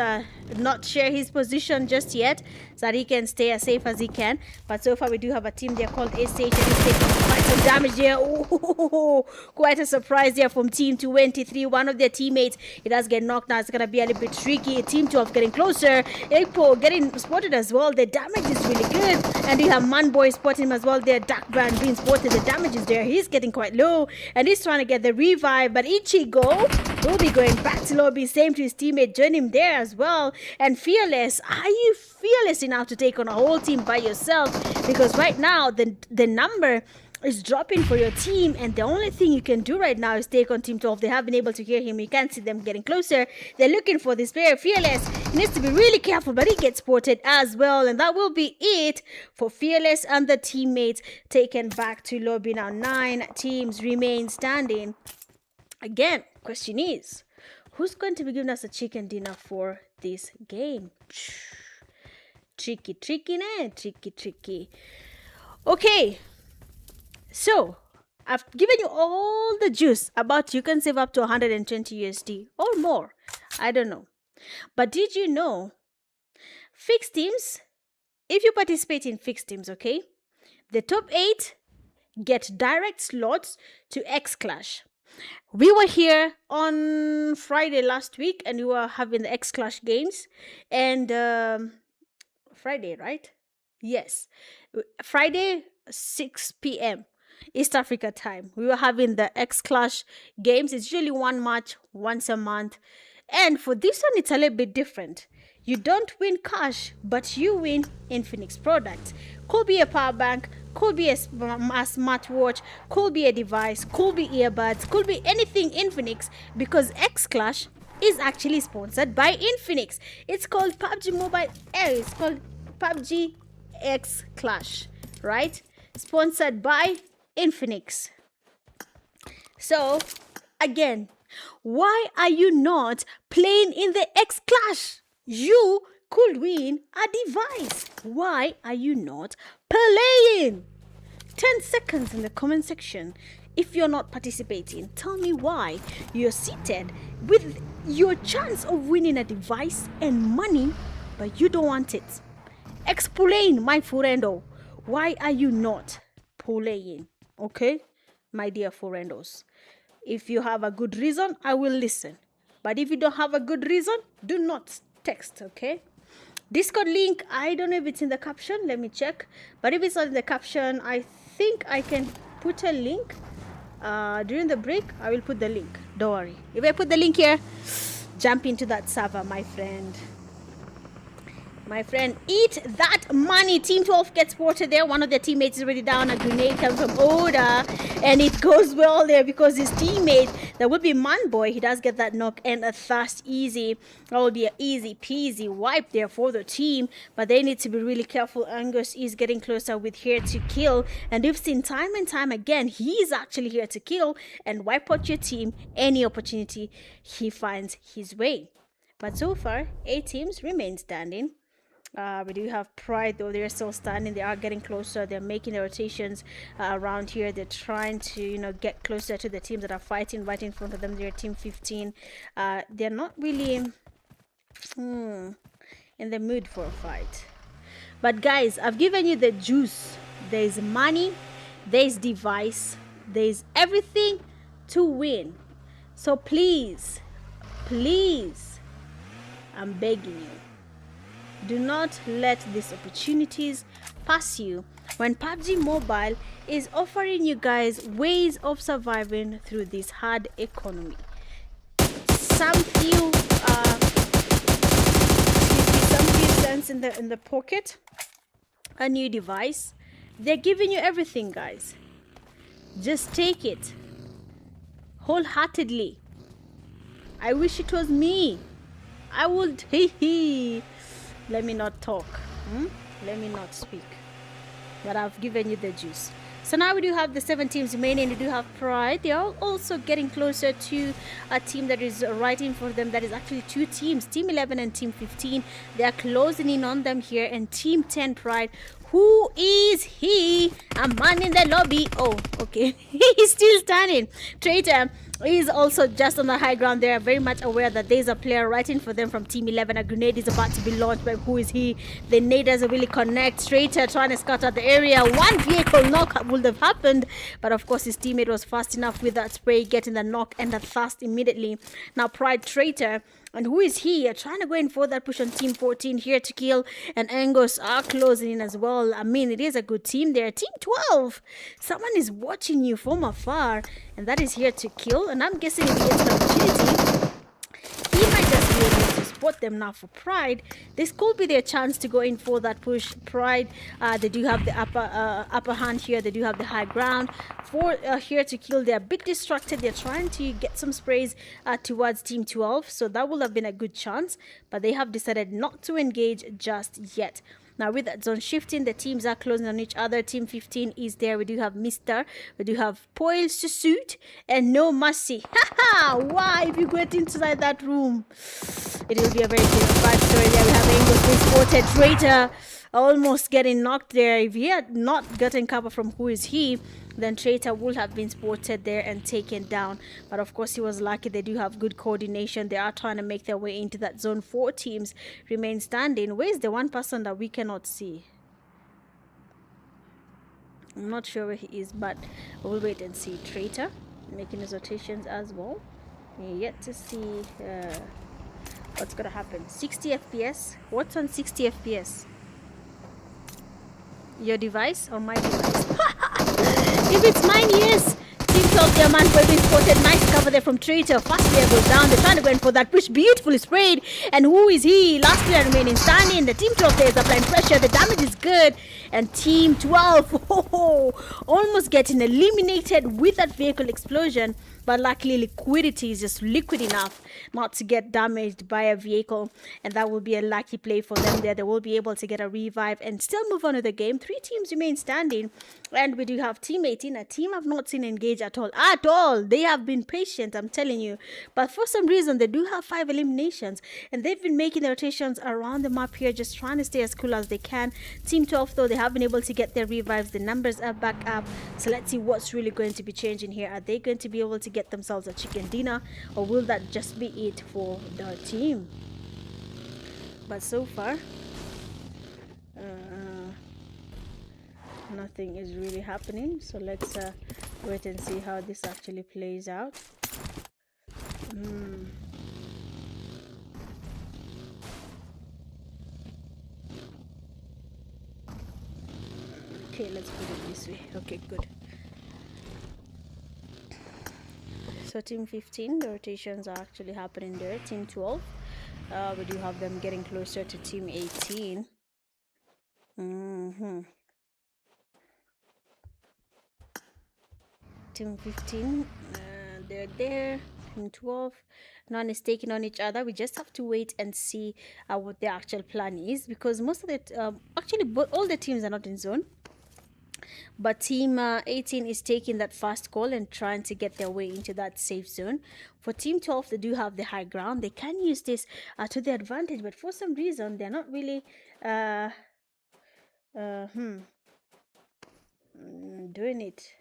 not share his position just yet so that he can stay as safe as he can. But so far we do have a team there called SH and he's taking quite some damage there. Ooh, quite a surprise there from Team 23. One of their teammates, it does get knocked now. It's going to be a little bit tricky. Team 12 getting closer. Apo getting spotted as well. The damage is really good. And you have Manboy spotting him as well there. Dark Band being spotted. The damage is there. He's getting quite low. And he's trying to get the revive. But Ichigo will be going back to lobby. Same to his teammate. Join him there as well. And Fearless, are you fearless enough to take on a whole team by yourself? Because right now the number is dropping for your team, and the only thing you can do right now is take on Team 12. They have been able to hear him. You can't see them getting closer. They're looking for this player, Fearless. He needs to be really careful, but he gets spotted as well. And that will be it for Fearless and the teammates taken back to lobby. Now 9 teams remain standing. Again, question is, who's going to be giving us a chicken dinner for this game? Tricky, tricky. Okay. So, I've given you all the juice about you can save up to 120 USD or more. I don't know. But did you know fixed teams, if you participate in fixed teams, okay, the top 8 get direct slots to X Clash. We were here on Friday last week and we were having the X Clash games. And Friday, right? Yes. Friday, 6 p.m. East Africa time. We were having the X Clash games. It's usually one match once a month. And for this one, it's a little bit different. You don't win cash, but you win Infinix products. Could be a power bank, could be a smartwatch, could be a device, could be earbuds, could be anything Infinix, because X Clash is actually sponsored by Infinix. It's called PUBG Mobile Air. It's called PUBG X Clash, right? Sponsored by Infinix. So, again, why are you not playing in the X Clash? You could win a device. Why are you not playing? 10 seconds in the comment section. If you're not participating, tell me why you're seated with your chance of winning a device and money, but you don't want it. Explain, my friendo. Why are you not playing? Okay, my dear friendos. If you have a good reason, I will listen. But if you don't have a good reason, do not text, okay? Discord link, I don't know if it's in the caption. Let me check. But if it's not in the caption, I think I can put a link. During the break, I will put the link. Don't worry. If I put the link here, jump into that server, my friend. My friend, eat that money. Team 12 gets spotted there. One of their teammates is already down. A grenade comes from Oda. And it goes well there because his teammate, that would be Manboy, he does get that knock and a fast easy. That will be an easy peasy wipe there for the team. But they need to be really careful. Angus is getting closer with here to kill. And we've seen time and time again, he's actually here to kill and wipe out your team any opportunity he finds his way. But so far, 8 teams remain standing. We do have Pride, though they're still standing. They are getting closer. They're making their rotations around here. They're trying to, get closer to the teams that are fighting right in front of them. They're Team 15. They're not really in the mood for a fight. But guys, I've given you the juice. There's money, there's device, there's everything to win. So please, I'm begging you, do not let these opportunities pass you when PUBG Mobile is offering you guys ways of surviving through this hard economy. Some few, some few cents in the pocket, a new device. They're giving you everything, guys. Just take it wholeheartedly. I wish it was me. I would. Let me not talk. Let me not speak. But I've given you the juice. So now we do have the 7 teams remaining. We do have Pride. They are also getting closer to a team that is right in front of them. That is actually 2 teams, Team 11 and Team 15. They are closing in on them here. And Team 10 Pride. Who is he? A man in the lobby. Oh, okay. He's still standing. Traitor is also just on the high ground. They are very much aware that there's a player right in for them from Team 11. A grenade is about to be launched, but who is he? The nade doesn't really connect. Traitor trying to scout out the area. One vehicle knock would have happened, but of course his teammate was fast enough with that spray, getting the knock and the thrust immediately. Now Pride Traitor. And who is he? Trying to go in for that push on Team 14 here to kill. And Angus are closing in as well. I mean, it is a good team there. Team 12. Someone is watching you from afar. And that is here to kill. And I'm guessing if he gets an opportunity, he might just be able to spot them now for Pride. This could be their chance to go in for that push. Pride, they do have the upper hand here. They do have the high ground. For here to kill, they're a bit distracted. They're trying to get some sprays towards Team 12. So that would have been a good chance. But they have decided not to engage just yet. Now with that zone shifting, the teams are closing on each other. Team 15 is there. We do have Mr. We do have Poils to suit and no mercy. Haha! Why? If you get inside that room, it will be a very bad story there. We have Angles being spotted. Traitor almost getting knocked there. If he had not gotten cover from who is he, then Traitor would have been spotted there and taken down. But of course he was lucky. They do have good coordination. They are trying to make their way into that zone. 4 teams remain standing. Where's the one person that we cannot see? I'm not sure where he is, but we'll wait and see. Traitor making his rotations as well. We're yet to see what's gonna happen. 60 FPS. What's on 60 FPS? Your device or my device? If it's mine, yes. Team 12, their man will be spotted. Nice cover there from Traitor. Fast player goes down. They're trying to go in for that push. Beautifully sprayed. And who is he? Last player remaining standing. The Team 12 players applying pressure. The damage is good. And Team 12 almost getting eliminated with that vehicle explosion. But luckily liquidity is just liquid enough not to get damaged by a vehicle, and that will be a lucky play for them there. They will be able to get a revive and still move on to the game. 3 teams remain standing, and we do have Team 18, a team I've not seen engage at all. They have been patient, I'm telling you, but for some reason they do have 5 eliminations, and they've been making the rotations around the map here, just trying to stay as cool as they can. Team 12 though, they have been able to get their revives. The numbers are back up, so let's see what's really going to be changing here. Are they going to be able to get themselves a chicken dinner, or will that just be it for the team? But so far nothing is really happening, so let's wait and see how this actually plays out. Okay, let's put it this way. Okay, good. So Team 15, the rotations are actually happening there. Team 12, we do have them getting closer to Team 18. Team 15, they're there. Team 12, none is taking on each other. We just have to wait and see what the actual plan is, because most of it, actually all the teams are not in zone. But Team 18 is taking that fast call and trying to get their way into that safe zone. For Team 12, they do have the high ground. They can use this to their advantage, but for some reason, they're not really doing it.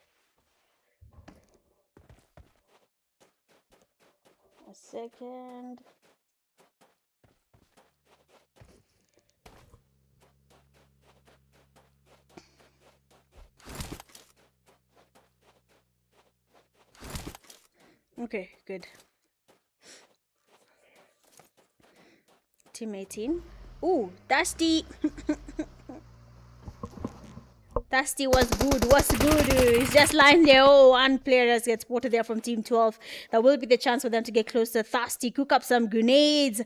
A second. Okay, good. Team 18. Ooh, that's the Thirsty was good. What's good? He's just lying there. Oh, one player has gets spotted there from Team 12. That will be the chance for them to get closer. Thirsty, cook up some grenades.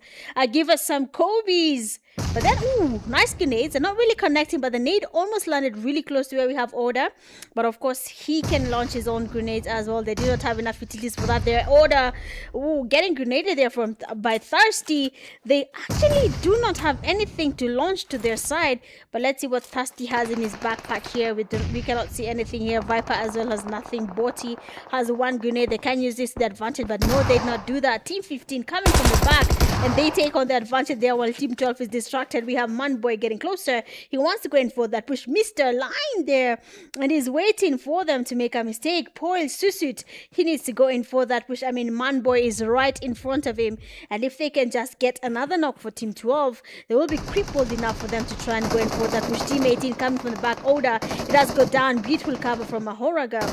Give us some Kobe's. But then, ooh, nice grenades. They're not really connecting, but the nade almost landed really close to where we have Order. But of course, he can launch his own grenades as well. They do not have enough utilities for that. Their Order, ooh, getting grenaded there by Thirsty. They actually do not have anything to launch to their side. But let's see what Thirsty has in his backpack here. We cannot see anything here. Viper as well has nothing. Botti has one grenade. They can use this to the advantage, but no, they did not do that. Team 15 coming from the back, and they take on the advantage there while Team 12 is distracted. We have Manboy getting closer. He wants to go in for that push. Mr. Line there, and he's waiting for them to make a mistake. Poil Susut, he needs to go in for that push. I mean, Manboy is right in front of him, and if they can just get another knock for Team 12, they will be crippled enough for them to try and go in for that push. Team 18 coming from the back. Oda, it does go down. Beautiful cover from Mahoraga.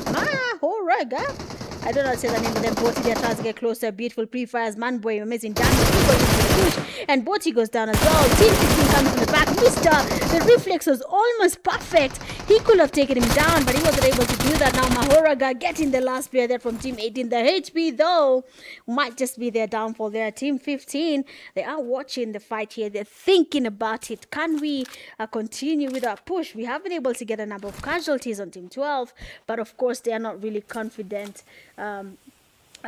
I don't know how to say the name of them. Botti there tries to get closer. Beautiful pre-fires. Manboy, amazing damage. He goes into the push, and Botti goes down as well. Team 15 coming from the back. The reflex was almost perfect. He could have taken him down, but he wasn't able to do that. Now Mahoraga getting the last player there from Team 18. The HP though might just be their downfall there. Team 15, they are watching the fight here. They're thinking about it. Can we continue with our push? We have been able to get a number of casualties on Team 12, but of course they are not really confident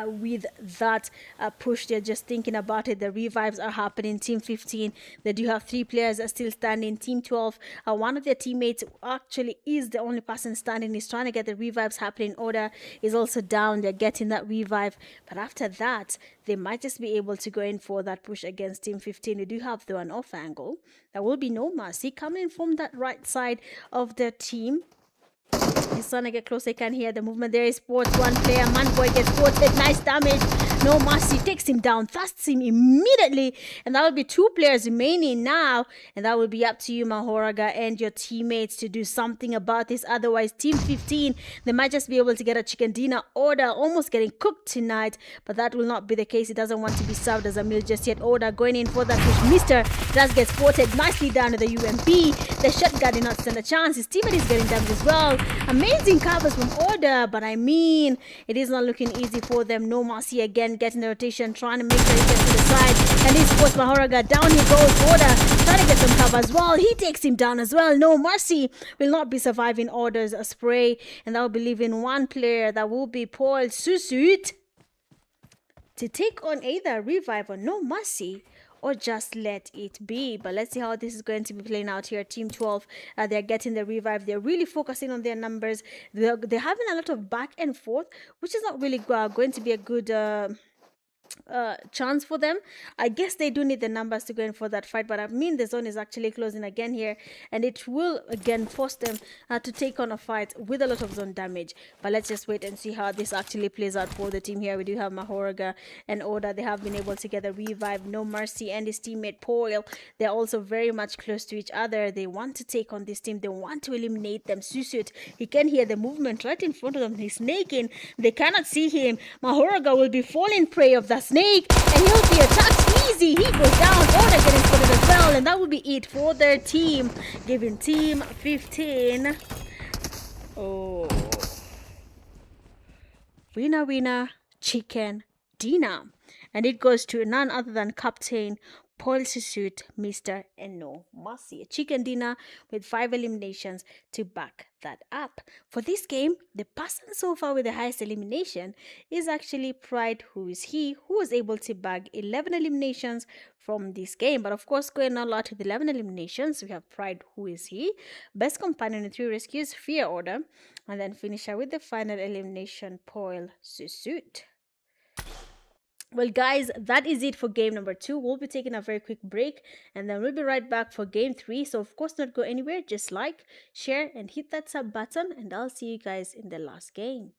with that push. They're just thinking about it. The revives are happening. Team 15, they do have 3 players are still standing. Team 12, one of their teammates actually is the only person standing. He's trying to get the revives happening. Order is also down. They're getting that revive, but after that they might just be able to go in for that push against Team 15. We do have the one off angle. There will be no mercy coming from that right side of the team. He's trying to get close. They can hear the movement. There is sports. One player, Manboy, gets spotted. Nice damage. No mercy. Takes him down. Thrusts him immediately. And that will be 2 players remaining now. And that will be up to you, Mahoraga, and your teammates to do something about this. Otherwise, Team 15, they might just be able to get a chicken dinner order. Almost getting cooked tonight. But that will not be the case. It doesn't want to be served as a meal just yet. Order going in for that push. Mister does get spotted nicely down to the UMP. The shotgun did not stand a chance. His teammate is getting damaged as well. Amazing covers from Order, but I mean, it is not looking easy for them. No mercy again, getting the rotation, trying to make sure he gets to the side. And he spots Mahoraga. Down he goes. Order trying to get some cover as well. He takes him down as well. No mercy will not be surviving Order's spray, and that will be leaving one player. That will be Paul Susut to take on either revive or no mercy, or just let it be. But let's see how this is going to be playing out here. Team 12, they're getting the revive. They're really focusing on their numbers. They're having a lot of back and forth, which is not really going to be a good chance for them. I guess they do need the numbers to go in for that fight, but I mean the zone is actually closing again here, and it will again force them to take on a fight with a lot of zone damage. But let's just wait and see how this actually plays out for the team here. We do have Mahoraga and Oda. They have been able to get a revive. No mercy and his teammate Poil, they're also very much close to each other. They want to take on this team. They want to eliminate them. Susut, he can hear the movement right in front of them. He's snaking. They cannot see him. Mahoraga will be falling prey of the snake, and he'll be attacked easy. He goes down. Order getting spotted as well, and that will be it for their team, giving Team 15 winner chicken dinner, and it goes to none other than Captain Paul Susut, Mr. and No Mercy. A chicken dinner with 5 eliminations to back that up. For this game, the person so far with the highest elimination is actually Pride, who is he, who was able to bag 11 eliminations from this game. But of course, going all out with 11 eliminations, we have Pride, who is he, Best Companion in 3 rescues, Fear Order, and then finisher with the final elimination, Paul Susut. Well, guys, that is it for game number 2. We'll be taking a very quick break, and then we'll be right back for game 3. So, of course, don't go anywhere. Just like, share, and hit that sub button, and I'll see you guys in the last game.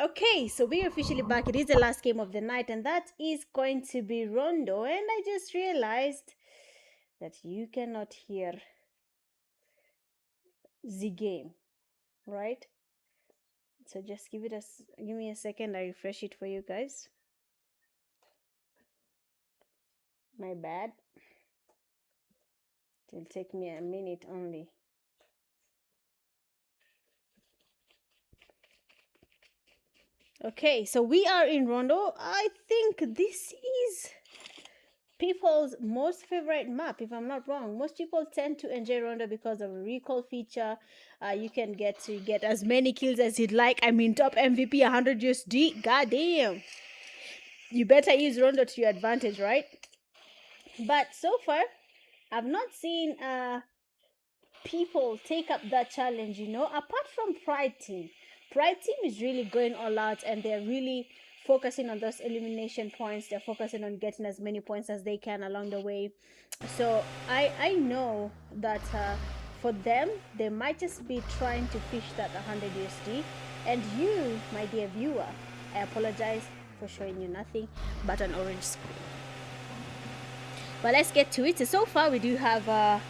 Okay, so we're officially back. It is the last game of the night, and that is going to be Rondo. And I just realized that you cannot hear the game, right? So just give me a second. I refresh it for you guys. My bad. It'll take me a minute only. Okay, so we are in Rondo. I think this is people's most favorite map, if I'm not wrong. Most people tend to enjoy Rondo because of a recall feature. You can get as many kills as you'd like. I mean, top MVP 100 USD. God damn. You better use Rondo to your advantage, right? But so far, I've not seen people take up that challenge, apart from Pride Team. Pride Team is really going all out, and they're really focusing on those elimination points. They're focusing on getting as many points as they can along the way. So I know that for them, they might just be trying to fish that 100 USD. And you, my dear viewer, I apologize for showing you nothing but an orange screen. But let's get to it. So far, we do have a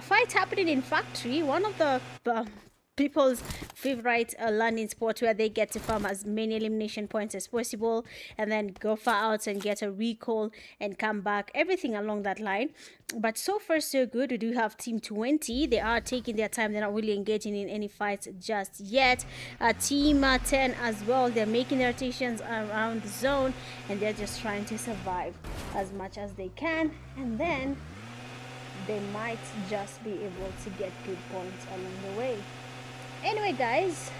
fight happening in Factory, one of the people's favorite landing spot, where they get to farm as many elimination points as possible and then go far out and get a recall and come back, everything along that line. But so far so good. We do have Team 20. They are taking their time. They're not really engaging in any fights just yet. Team 10 as well, they're making their rotations around the zone, and they're just trying to survive as much as they can, and then they might just be able to get good points along the way. Anyway, guys,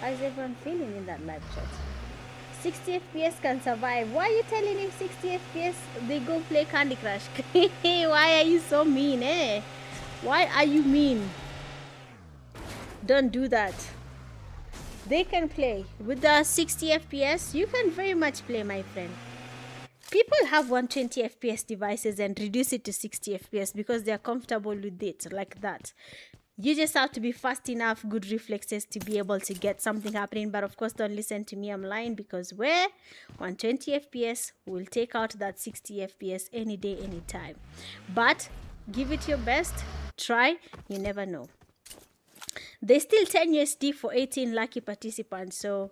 how's everyone feeling in that live chat? 60 FPS can survive. Why are you telling him 60 FPS they go play Candy Crush? Why are you so mean, eh? Why are you mean? Don't do that. They can play. With the 60 FPS, you can very much play, my friend. People have 120 FPS devices and reduce it to 60 FPS because they are comfortable with it like that. You just have to be fast enough, good reflexes to be able to get something happening. But of course, don't listen to me, I'm lying, because where 120 FPS will take out that 60 FPS any day, anytime. But give it your best, try, you never know. There's still 10 USD for 18 lucky participants, so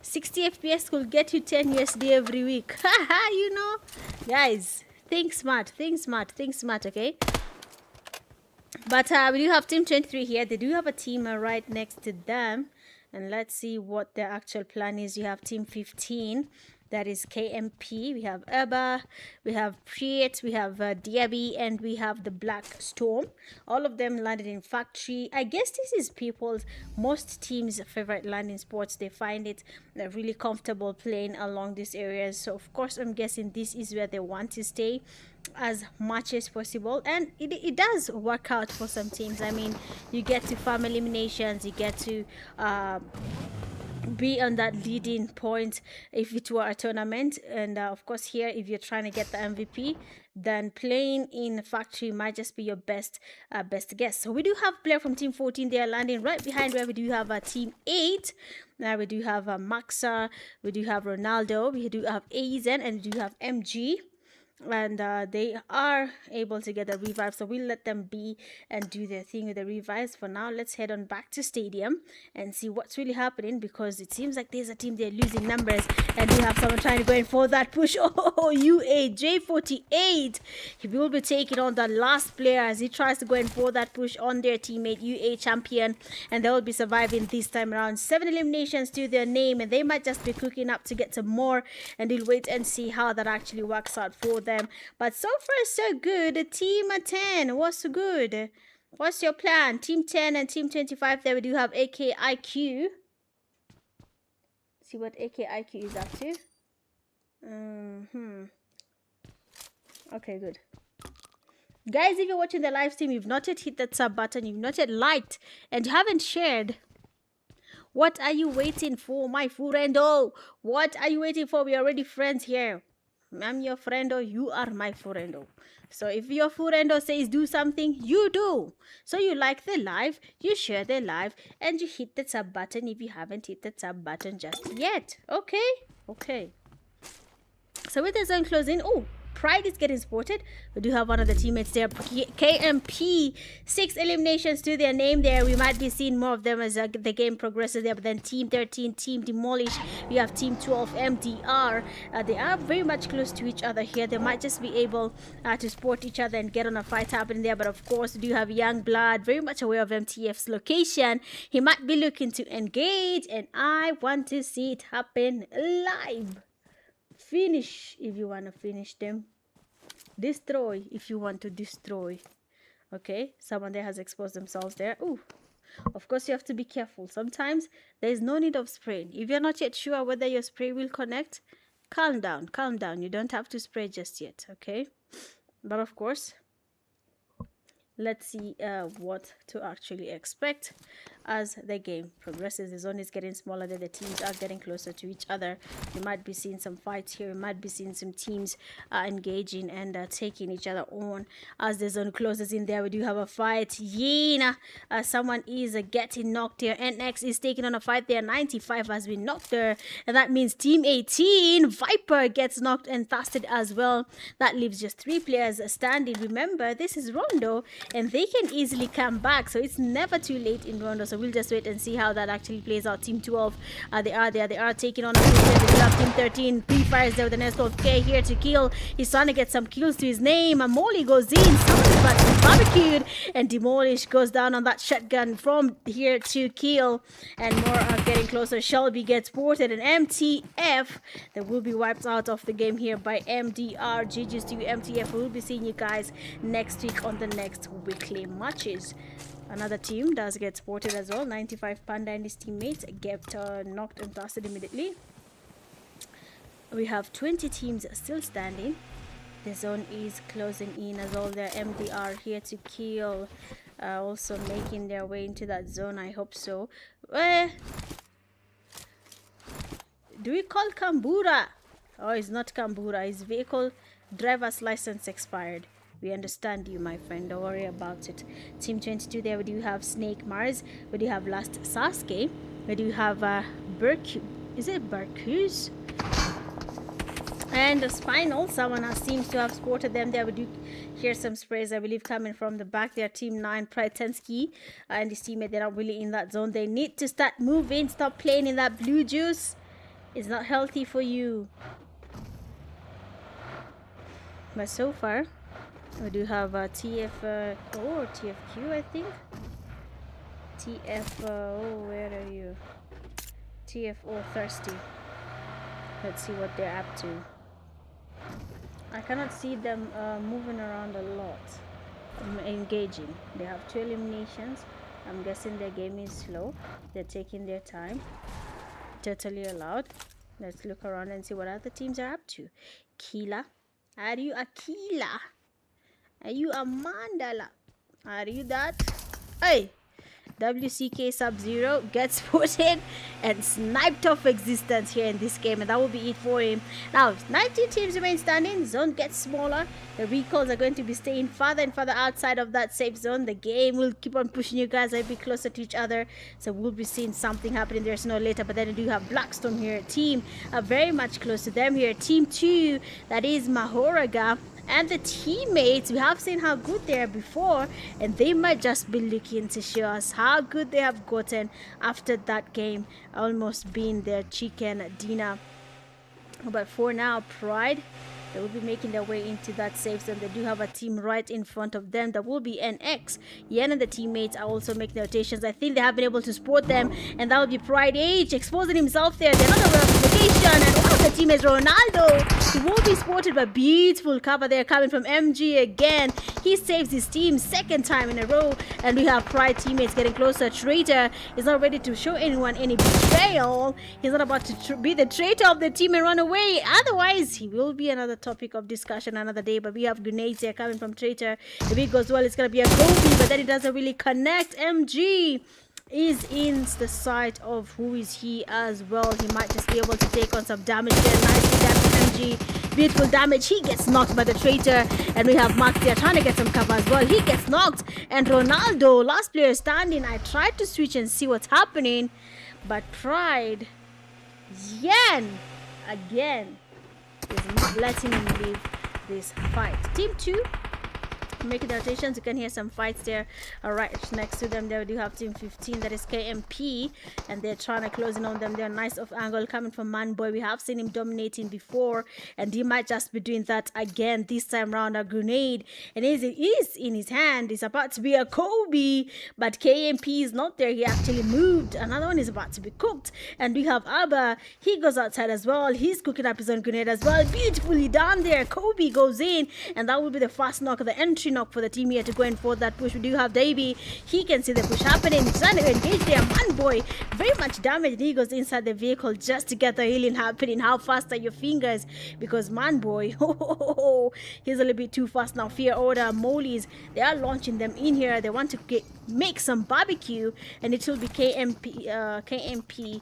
60 FPS will get you 10 USD every week. You know, guys, think smart, okay? But we do have Team 23 here. They do have a team right next to them. And let's see what their actual plan is. You have Team 15. That is KMP. We have Eba. We have Priet. We have Diaby. And we have the Black Storm. All of them landed in factory. I guess this is people's, most teams' favorite landing spots. They find it really comfortable playing along these areas. So, of course, I'm guessing this is where they want to stay as much as possible, and it does work out for some teams. I mean, you get to farm eliminations, you get to be on that leading point if it were a tournament, and of course here, if you're trying to get the MVP, then playing in factory might just be your best guess. So we do have a player from Team 14. They are landing right behind where we do have a Team 8. Now we do have Maxa, we do have Ronaldo, we do have Aizen, and we do have MG. And they are able to get the revive, so we'll let them be and do their thing with the revives. For now, let's head on back to stadium and see what's really happening, because it seems like there's a team, they're losing numbers, and we have someone trying to go in for that push. Oh, UAJ48, he will be taking on the last player as he tries to go in for that push on their teammate UA champion, and they will be surviving this time around. 7 eliminations to their name, and they might just be cooking up to get some more, and we'll wait and see how that actually works out for them. But so far so good. Team 10, what's good? What's your plan? Team 10 and Team 25, there we do have AKIQ. See what AKIQ is up to. Okay, good. Guys, if you're watching the live stream, you've not yet hit that sub button, you've not yet liked, and you haven't shared, what are you waiting for, my friendo? What are you waiting for? We're already friends here. I'm your friendo, you are my friendo. So if your friendo says do something, you do. So you like the live, you share the live, and you hit the sub button if you haven't hit the sub button just yet. Okay? Okay. So with the zone closing, oh, Pride is getting spotted. We do have one of the teammates there, KMP. 6 eliminations to their name there. We might be seeing more of them as the game progresses there. But then Team 13, Team Demolish. We have Team 12, MDR. They are very much close to each other here. They might just be able to spot each other and get on a fight happening there. But of course, we do have Young Blood, very much aware of MTF's location. He might be looking to engage, and I want to see it happen live. Finish if you want to finish them. Destroy if you want to destroy. Okay, someone there has exposed themselves there. Ooh, of course you have to be careful. Sometimes there is no need of spraying. If you're not yet sure whether your spray will connect, calm down, calm down. You don't have to spray just yet, okay? But of course, let's see what to actually expect as the game progresses. The zone is getting smaller, the teams are getting closer to each other. You might be seeing some fights here. You might be seeing some teams engaging and taking each other on as the zone closes in there. We do have a fight. Yena, someone is getting knocked here. NX is taking on a fight there. 95 has been knocked there, and that means Team 18, Viper, gets knocked and fasted as well. That leaves just 3 players standing. Remember, this is Rondo, and they can easily come back, so it's never too late in Rondo. So we'll just wait and see how that actually plays out. Team 12, they are taking on a Team 13. Pre-fires there with an S12K here to kill. He's trying to get some kills to his name. Molly goes in, someone is about to be barbecued, and Demolish goes down on that shotgun from here to kill, and more are getting closer. Shelby gets ported, and MTF that will be wiped out of the game here by MDR. GG's to you, MTF. We'll be seeing you guys next week on the next weekly matches. Another team does get spotted as well. 95 Panda and his teammates get knocked and blasted immediately. We have 20 teams still standing. The zone is closing in as all their MDR here to kill. Also making their way into that zone. I hope so. Do we call Kambura? Oh, it's not Kambura. His vehicle driver's license expired. We understand you, my friend. Don't worry about it. Team 22 there. We do have Snake Mars. We do have Last Sasuke. We do have Is it Barcus? And the Spinal. Someone seems to have spotted them there. We do hear some sprays, I believe, coming from the back there. Team 9, Prytensky and his teammate. They're not really in that zone. They need to start moving. Stop playing in that blue juice. It's not healthy for you. But so far, we do have TFQ, I think. Where are you? TFO Thirsty. Let's see what they're up to. I cannot see them moving around a lot. Engaging. They have 2 eliminations. I'm guessing their game is slow. They're taking their time. Totally allowed. Let's look around and see what other teams are up to. Kila. Are you a Kila? Are you a Mandala? Are you that? Hey! WCK Sub-Zero gets put in and sniped off existence here in this game, and that will be it for him. Now 19 teams remain standing. Zone gets smaller. The recalls are going to be staying further and further outside of that safe zone. The game will keep on pushing you guys a bit closer to each other, so we'll be seeing something happening there sooner or later. But then we do have Blackstone here. Team are very much close to them here. Team 2, that is Mahoraga. And the teammates, we have seen how good they are before, and they might just be looking to show us how good they have gotten after that game almost being their chicken dinner. But for now, Pride, they will be making their way into that safe zone. They do have a team right in front of them. That will be NX. Yen and the teammates are also making rotations. I think they have been able to spot them, and that will be Pride H exposing himself there. They're not aware of the location, and one of the teammates, Ronaldo, he will be spotted by beautiful cover there coming from MG again. He saves his team second time in a row, and we have Pride teammates getting closer. Traitor is not ready to show anyone any betrayal. He's not about to be the traitor of the team and run away. Otherwise, he will be another topic of discussion another day. But we have grenades here coming from Traitor. If it goes well, it's gonna be a Kobe, but then it doesn't really connect. MG is in the sight of who is he as well. He might just be able to take on some damage there. Nicely done from MG. Beautiful damage. He gets knocked by the Traitor, and we have Max there trying to get some cover as well. He gets knocked, and Ronaldo, last player standing. I tried to switch and see what's happening, but Pride Yen again is not letting him leave this fight. Team 2 making the rotations. You can hear some fights there. Right next to them there we do have team 15, that is KMP, and they're trying to close in on them. They're nice off angle coming from Manboy. We have seen him dominating before, and he might just be doing that again this time round. A grenade, and it is in his hand. It's about to be a Kobe, but KMP is not there. He actually moved. Another one is about to be cooked, and we have Abba. He goes outside as well. He's cooking up his own grenade as well. Beautifully done there. Kobe goes in, and that will be the first knock of the entry knock for the team here to go in for that push. We do have Davey. He can see the push happening. He's trying to engage there. Manboy, very much damage, and he goes inside the vehicle just to get the healing happening. How fast are your fingers? Because Manboy, he's a little bit too fast now. Fear Order, Molies, they are launching them in here. They want to make some barbecue, and it will be KMP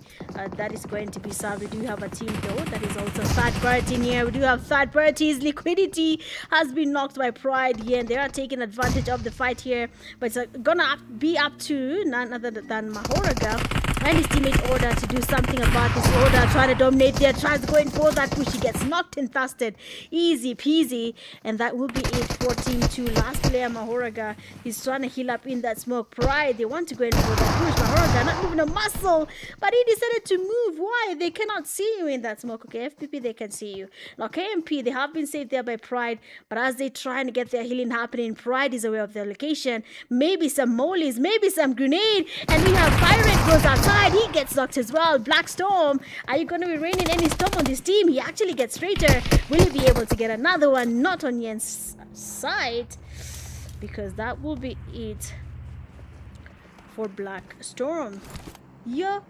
that is going to be served. We do have a team though that is also third party in here. We do have third parties. Liquidity has been knocked by Pride here, and they are taking advantage of the fight here, but it's gonna be up to none other than Mahoraga and his teammate Order to do something about this. Order trying to dominate there, tries to go in for that push. He gets knocked and thusted. Easy peasy, and that will be it for team 2. Last player Mahoraga, he's trying to heal up in that smoke. Pride, they want to go in for that push. Mahoraga not moving a muscle, but he decided to move. Why? They cannot see you in that smoke. Okay, FPP, they can see you. Now KMP, they have been saved there by Pride, but as they try to get their healing happening, Pride is aware of their location. Maybe some molies, maybe some grenade, and we have Pirate goes outside. He gets knocked as well. Black Storm, are you going to be raining any storm on this team? He actually gets Traitor. Will he be able to get another one? Not on Yen's side, because that will be it for Black Storm. Yeah,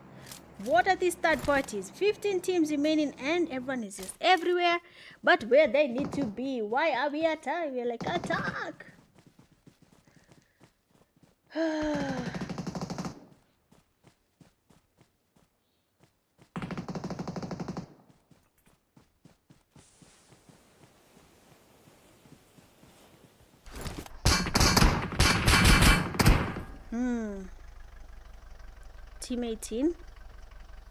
What are these third parties? 15 teams remaining and everyone is just everywhere but where they need to be. Why are we attacking? We're like, attack. Team 18.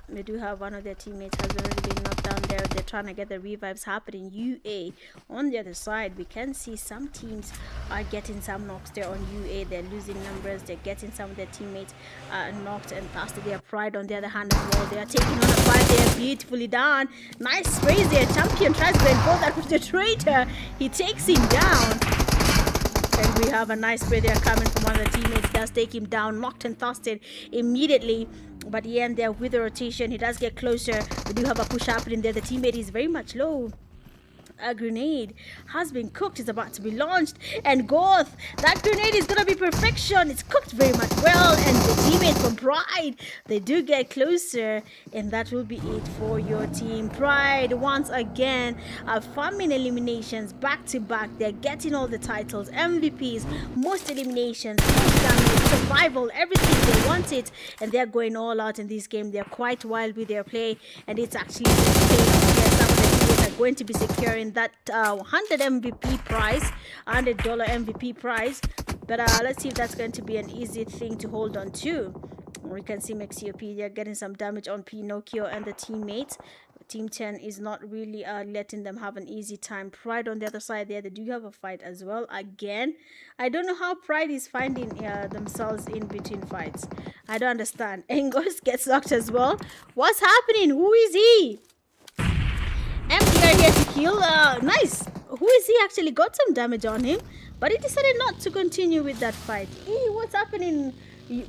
We do have one of their teammates has already been knocked down there. They're trying to get the revives happening. UA on the other side, we can see some teams are getting some knocks there on UA. They're losing numbers. They're getting some of their teammates knocked and faster. Their Pride on the other hand as well. They are taking on a fight. They are beautifully done. Nice sprays there. Champion tries to involve that with the traitor. He takes him down. And we have a nice spray there coming from one of the teammates. Does take him down, knocked and thrusted immediately. But he ends there with a rotation. He does get closer. We do have a push happening there. The teammate is very much low. A grenade has been cooked. It's about to be launched. And Goth, that grenade is going to be perfection. It's cooked very much well. And the teammate from Pride, they do get closer. And that will be it for your team. Pride, once again, are farming eliminations back to back. They're getting all the titles, MVPs, most eliminations, most damage, survival, everything they want it. And they're going all out in this game. They're quite wild with their play. And it's actually going to be securing that 100 MVP prize, $100 MVP prize. But let's see if that's going to be an easy thing to hold on to. We can see Mexiope, they're getting some damage on Pinocchio and the teammates. Team 10 is not really letting them have an easy time. Pride on the other side there, they do have a fight as well. Again, I don't know how Pride is finding themselves in between fights. I don't understand. Engos gets locked as well. What's happening? Who is he? MDR here to kill. Nice. Who is he? Actually got some damage on him, but he decided not to continue with that fight. Hey, what's happening?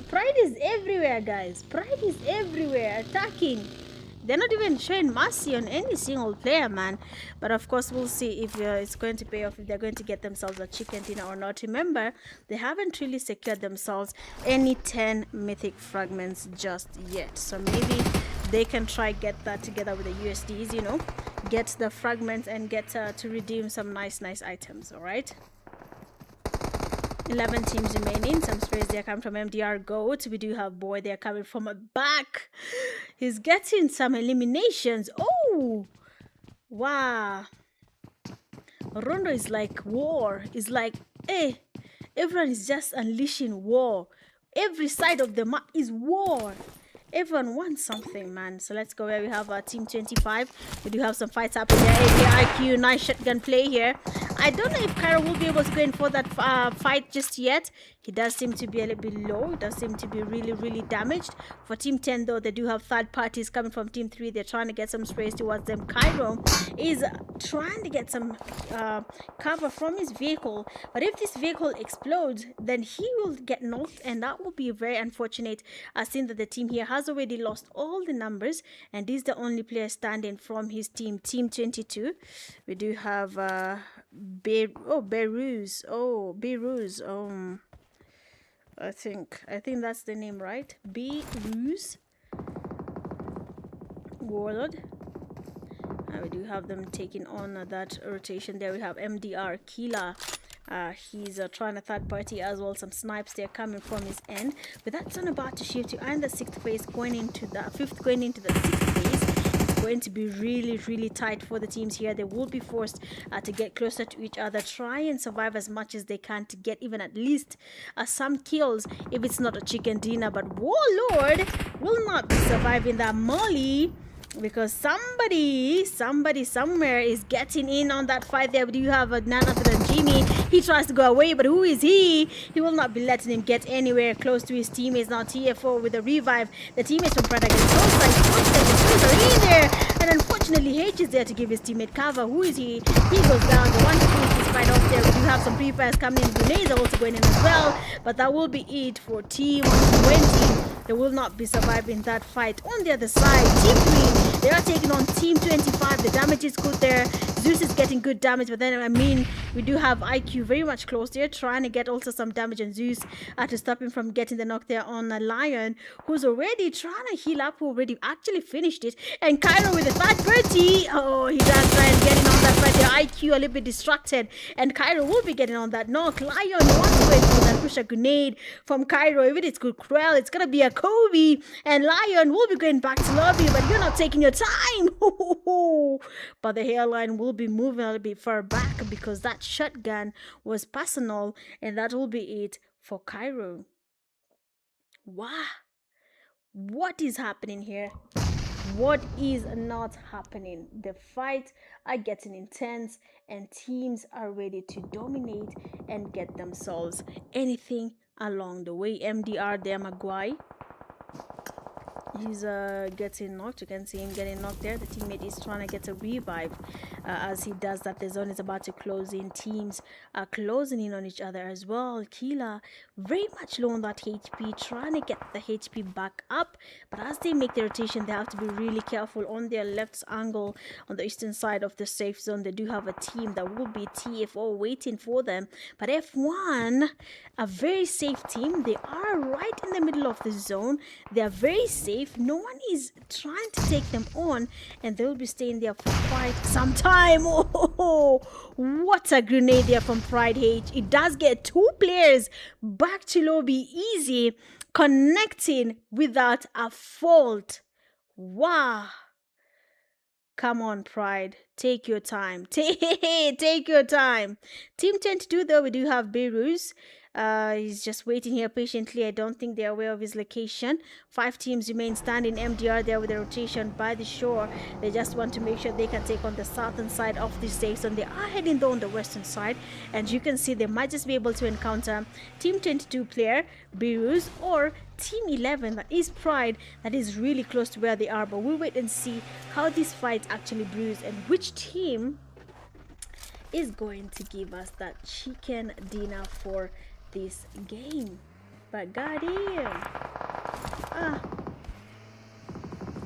Pride is everywhere, guys. Pride is everywhere, attacking. They're not even showing mercy on any single player, man. But of course, we'll see if it's going to pay off, if they're going to get themselves a chicken dinner or not. Remember, they haven't really secured themselves any 10 mythic fragments just yet. So maybe they can try get that together with the USDs, you know, get the fragments and get to redeem some nice items. All right. 11 teams remaining. Some sprays there coming from MDR Goat. We do have Boy there coming from a back. He's getting some eliminations. Oh, wow. Rondo is like war. It's like, hey, everyone is just unleashing war. Every side of the map is war. Everyone wants something, man. So let's go where we have our team 25. We do have some fights happening there. AKIQ, nice shotgun play here. I don't know if Cairo will be able to go in for that fight just yet. He does seem to be a little bit low. He does seem to be really damaged. For Team 10, though, they do have third parties coming from Team 3. They're trying to get some sprays towards them. Cairo is trying to get some cover from his vehicle. But if this vehicle explodes, then he will get knocked. And that will be very unfortunate. Seeing that the team here has already lost all the numbers. And he's the only player standing from his team. Team 22. We do have Beiruz. I think that's the name, right? Beiruz Warlord. We do have them taking on that rotation there. We have MDR Kila. He's trying a third party as well. Some snipes there coming from his end. But that's on about to shift to and the sixth phase going into the fifth, going into the sixth phase. Going to be really tight for the teams here. They will be forced to get closer to each other, try and survive as much as they can to get even at least some kills, if it's not a chicken dinner. But Warlord will not be surviving that molly, because somebody somewhere is getting in on that fight there. But you have none other than Jimmy. He tries to go away, but who is he? He will not be letting him get anywhere close to his teammates. Now TFO with a revive. The teammates from Predator get so are in there, and unfortunately H is there to give his teammate cover. Who is he? He goes down. The one to finish this fight off there. We do have some pre-fires coming in. Grenades are also going in as well, but that will be it for Team 120. They will not be surviving that fight. On the other side, Team 3, they are taking on Team 25. The damage is good there. Zeus is getting good damage, but then, I mean, we do have IQ very much close there, trying to get also some damage on Zeus to stop him from getting the knock there on Lion, who's already trying to heal up, who already actually finished it. And Cairo with a fat birdie. Oh, he does try and get in on that fight there. IQ a little bit distracted, and Cairo will be getting on that knock. Lion wants to wait for that push a grenade from Cairo. If it's good Krell, it's gonna be a Kobe, and Lion will be going back to lobby, but you're not taking your time. But the hairline will be moving a little bit far back because that shotgun was personal, and that will be it for Cairo. Wow, what is happening here? What is not happening? The fights are getting intense, and teams are ready to dominate and get themselves anything along the way. MDR there, Maguire. He's getting knocked. You can see him getting knocked there. The teammate is trying to get a revive. As he does that, the zone is about to close in. Teams are closing in on each other as well. Kila very much low on that HP, trying to get the HP back up. But as they make the rotation, they have to be really careful on their left angle on the eastern side of the safe zone. They do have a team that will be TFO waiting for them. But F1, a very safe team. They are right in the middle of the zone. They are very safe. No one is trying to take them on, and they'll be staying there for quite some time. Oh, what a grenade there from Pride H. It does get 2 players back to lobby easy, connecting without a fault. Wow. Come on, Pride. Take your time. Take your time. Team 22, though, we do have Beirut. He's just waiting here patiently. I don't think they're aware of his location. 5 teams remain standing. MDR there with the rotation by the shore. They just want to make sure they can take on the southern side of the safe zone. They are heading though on the western side, and you can see they might just be able to encounter Team 22 player Beirut or Team 11, that is Pride, that is really close to where they are. But we'll wait and see how this fight actually brews and which team is going to give us that chicken dinner for this game. But goddamn,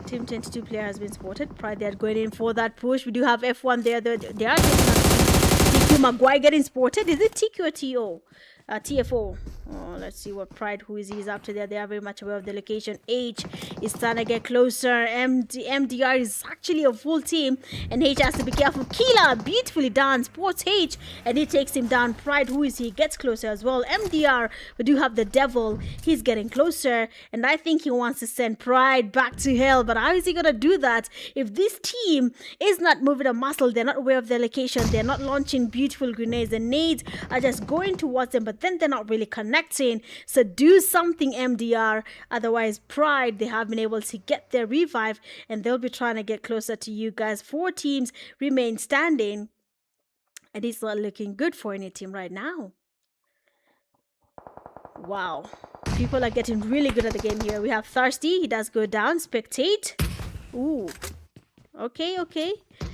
Team 22 player has been spotted. Pride, they're going in for that push. We do have F1 there. They are getting TQ. Maguire getting spotted. Is it TQ or TO? TFO. Oh, let's see what Pride, who is he's up to there. They are very much aware of the location. H is trying to get closer. MDR is actually a full team, and H has to be careful. Killer beautifully done, sports H, and he takes him down. Pride, who is he, gets closer as well. MDR, we do have the devil. He's getting closer, and I think he wants to send Pride back to hell. But how is he gonna do that if this team is not moving a muscle? They're not aware of their location. They're not launching beautiful grenades. The nades are just going towards them, but then they're not really connecting. So do something, MDR. Otherwise, Pride, they have been able to get their revive, and they'll be trying to get closer to you guys. 4 teams remain standing, and it's not looking good for any team right now. Wow, people are getting really good at the game here. We have Thirsty, he does go down. Spectate. Ooh, okay.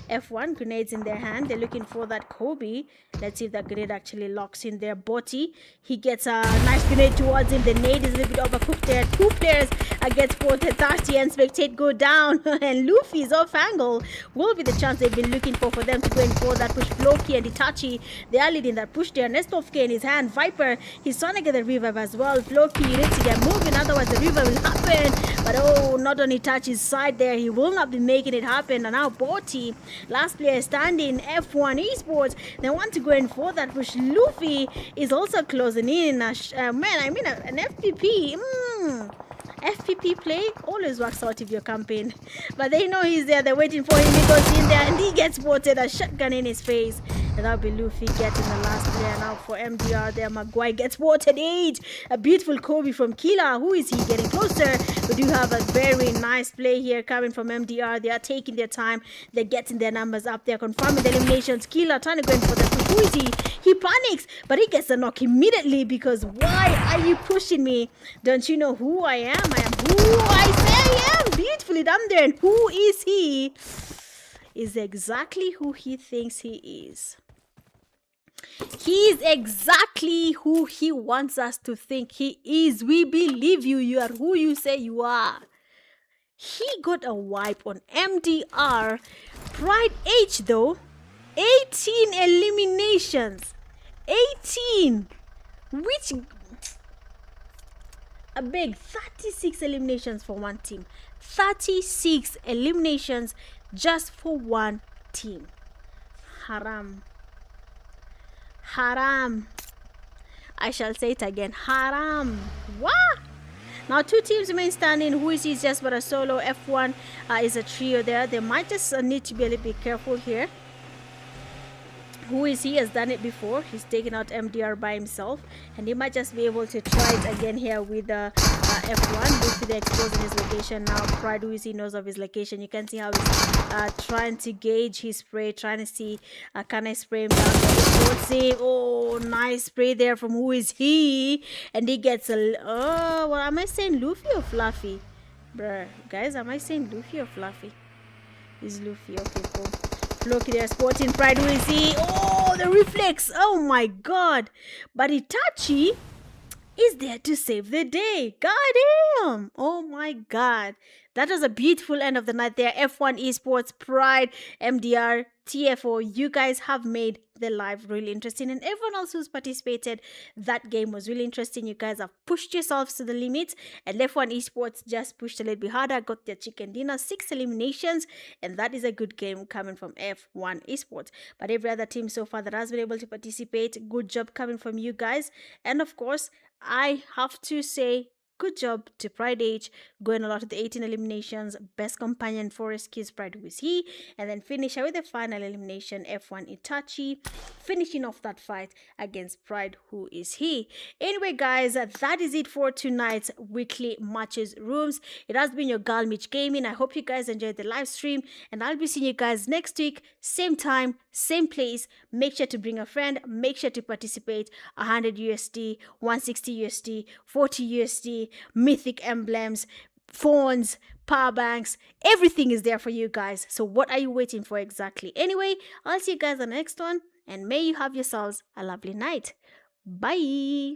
F1 grenades in their hand. They're looking for that Kobe. Let's see if that grenade actually locks in their body. He gets a nice grenade towards him. The nade is a little bit overcooked there. 2 players get spotted. Thirsty and Spectate go down. And Luffy's off angle will be the chance they've been looking for them to go in for that push. Floki and Itachi, they are leading that push there. Nestovke in his hand. Viper, he's trying to get the revive as well. Floki, you need to get moving, otherwise the revive will happen. But oh, not on Itachi's side there. He will not be making it happen. And now Boti, last player standing, F1 Esports, they want to go in for that push. Luffy is also closing in. An FPP. FPP play always works out if you're camping. But they know he's there. They're waiting for him. He goes in there and he gets spotted. A shotgun in his face. And that'll be Luffy getting the last player now for MDR there. Maguire gets spotted. 8. A beautiful Kobe from Kila. Who is he getting closer? We do have a very nice play here coming from MDR. They are taking their time. They're getting their numbers up. They're confirming the eliminations. Kila trying to go in for the push. Who is he? He panics, but he gets the knock immediately because why are you pushing me? Don't you know who I am? I am who I say I am. Beautifully done there. And who is he? Is exactly who he thinks he is. He's exactly who he wants us to think he is. We believe you. You are who you say you are. He got a wipe on MDR. Pride H though. 18 eliminations. 18. Which a big 36 eliminations for one team. 36 eliminations just for one team. Haram. Haram. I shall say it again. Haram. What? Now, two teams remain standing. Who is he is just but a solo. F1 is a trio there. They might just need to be a little bit careful here. Who is he has done it before. He's taken out MDR by himself, and he might just be able to try it again here with F1. Look to the exposing his location now. Pride, who is he, knows of his location. You can see how he's trying to gauge his spray, trying to see can I spray him down. Let's see. Oh, nice spray there from who is he, and he gets a what am I saying, Luffy or Fluffy? Bruh, guys, am I saying Luffy or Fluffy? It's Luffy. Okay, cool. Look, they're sporting Pride. Who is he? Oh, the reflex. Oh my god. But Itachi is there to save the day. God damn. Oh my god. That was a beautiful end of the night there. F1 Esports, Pride, MDR, TFO. You guys have made the live really interesting, and everyone else who's participated, that game was really interesting. You guys have pushed yourselves to the limits, and F1 Esports just pushed a little bit harder, got their chicken dinner, 6 eliminations, and that is a good game coming from F1 Esports. But every other team so far that has been able to participate, good job coming from you guys. And of course, I have to say good job to Pride H, going a lot of the 18 eliminations. Best companion for Rescues, Pride, who is he, and then finish with the final elimination, F1 Itachi, finishing off that fight against Pride, who is he. Anyway, guys, that is it for tonight's weekly matches rooms. It has been your girl Mitch Gaming. I hope you guys enjoyed the live stream, and I'll be seeing you guys next week, same time, same place. Make sure to bring a friend, make sure to participate. 100 USD, 160 USD, 40 USD, mythic emblems, phones, power banks, everything is there for you guys. So what are you waiting for exactly? Anyway, I'll see you guys on the next one, and may you have yourselves a lovely night. Bye.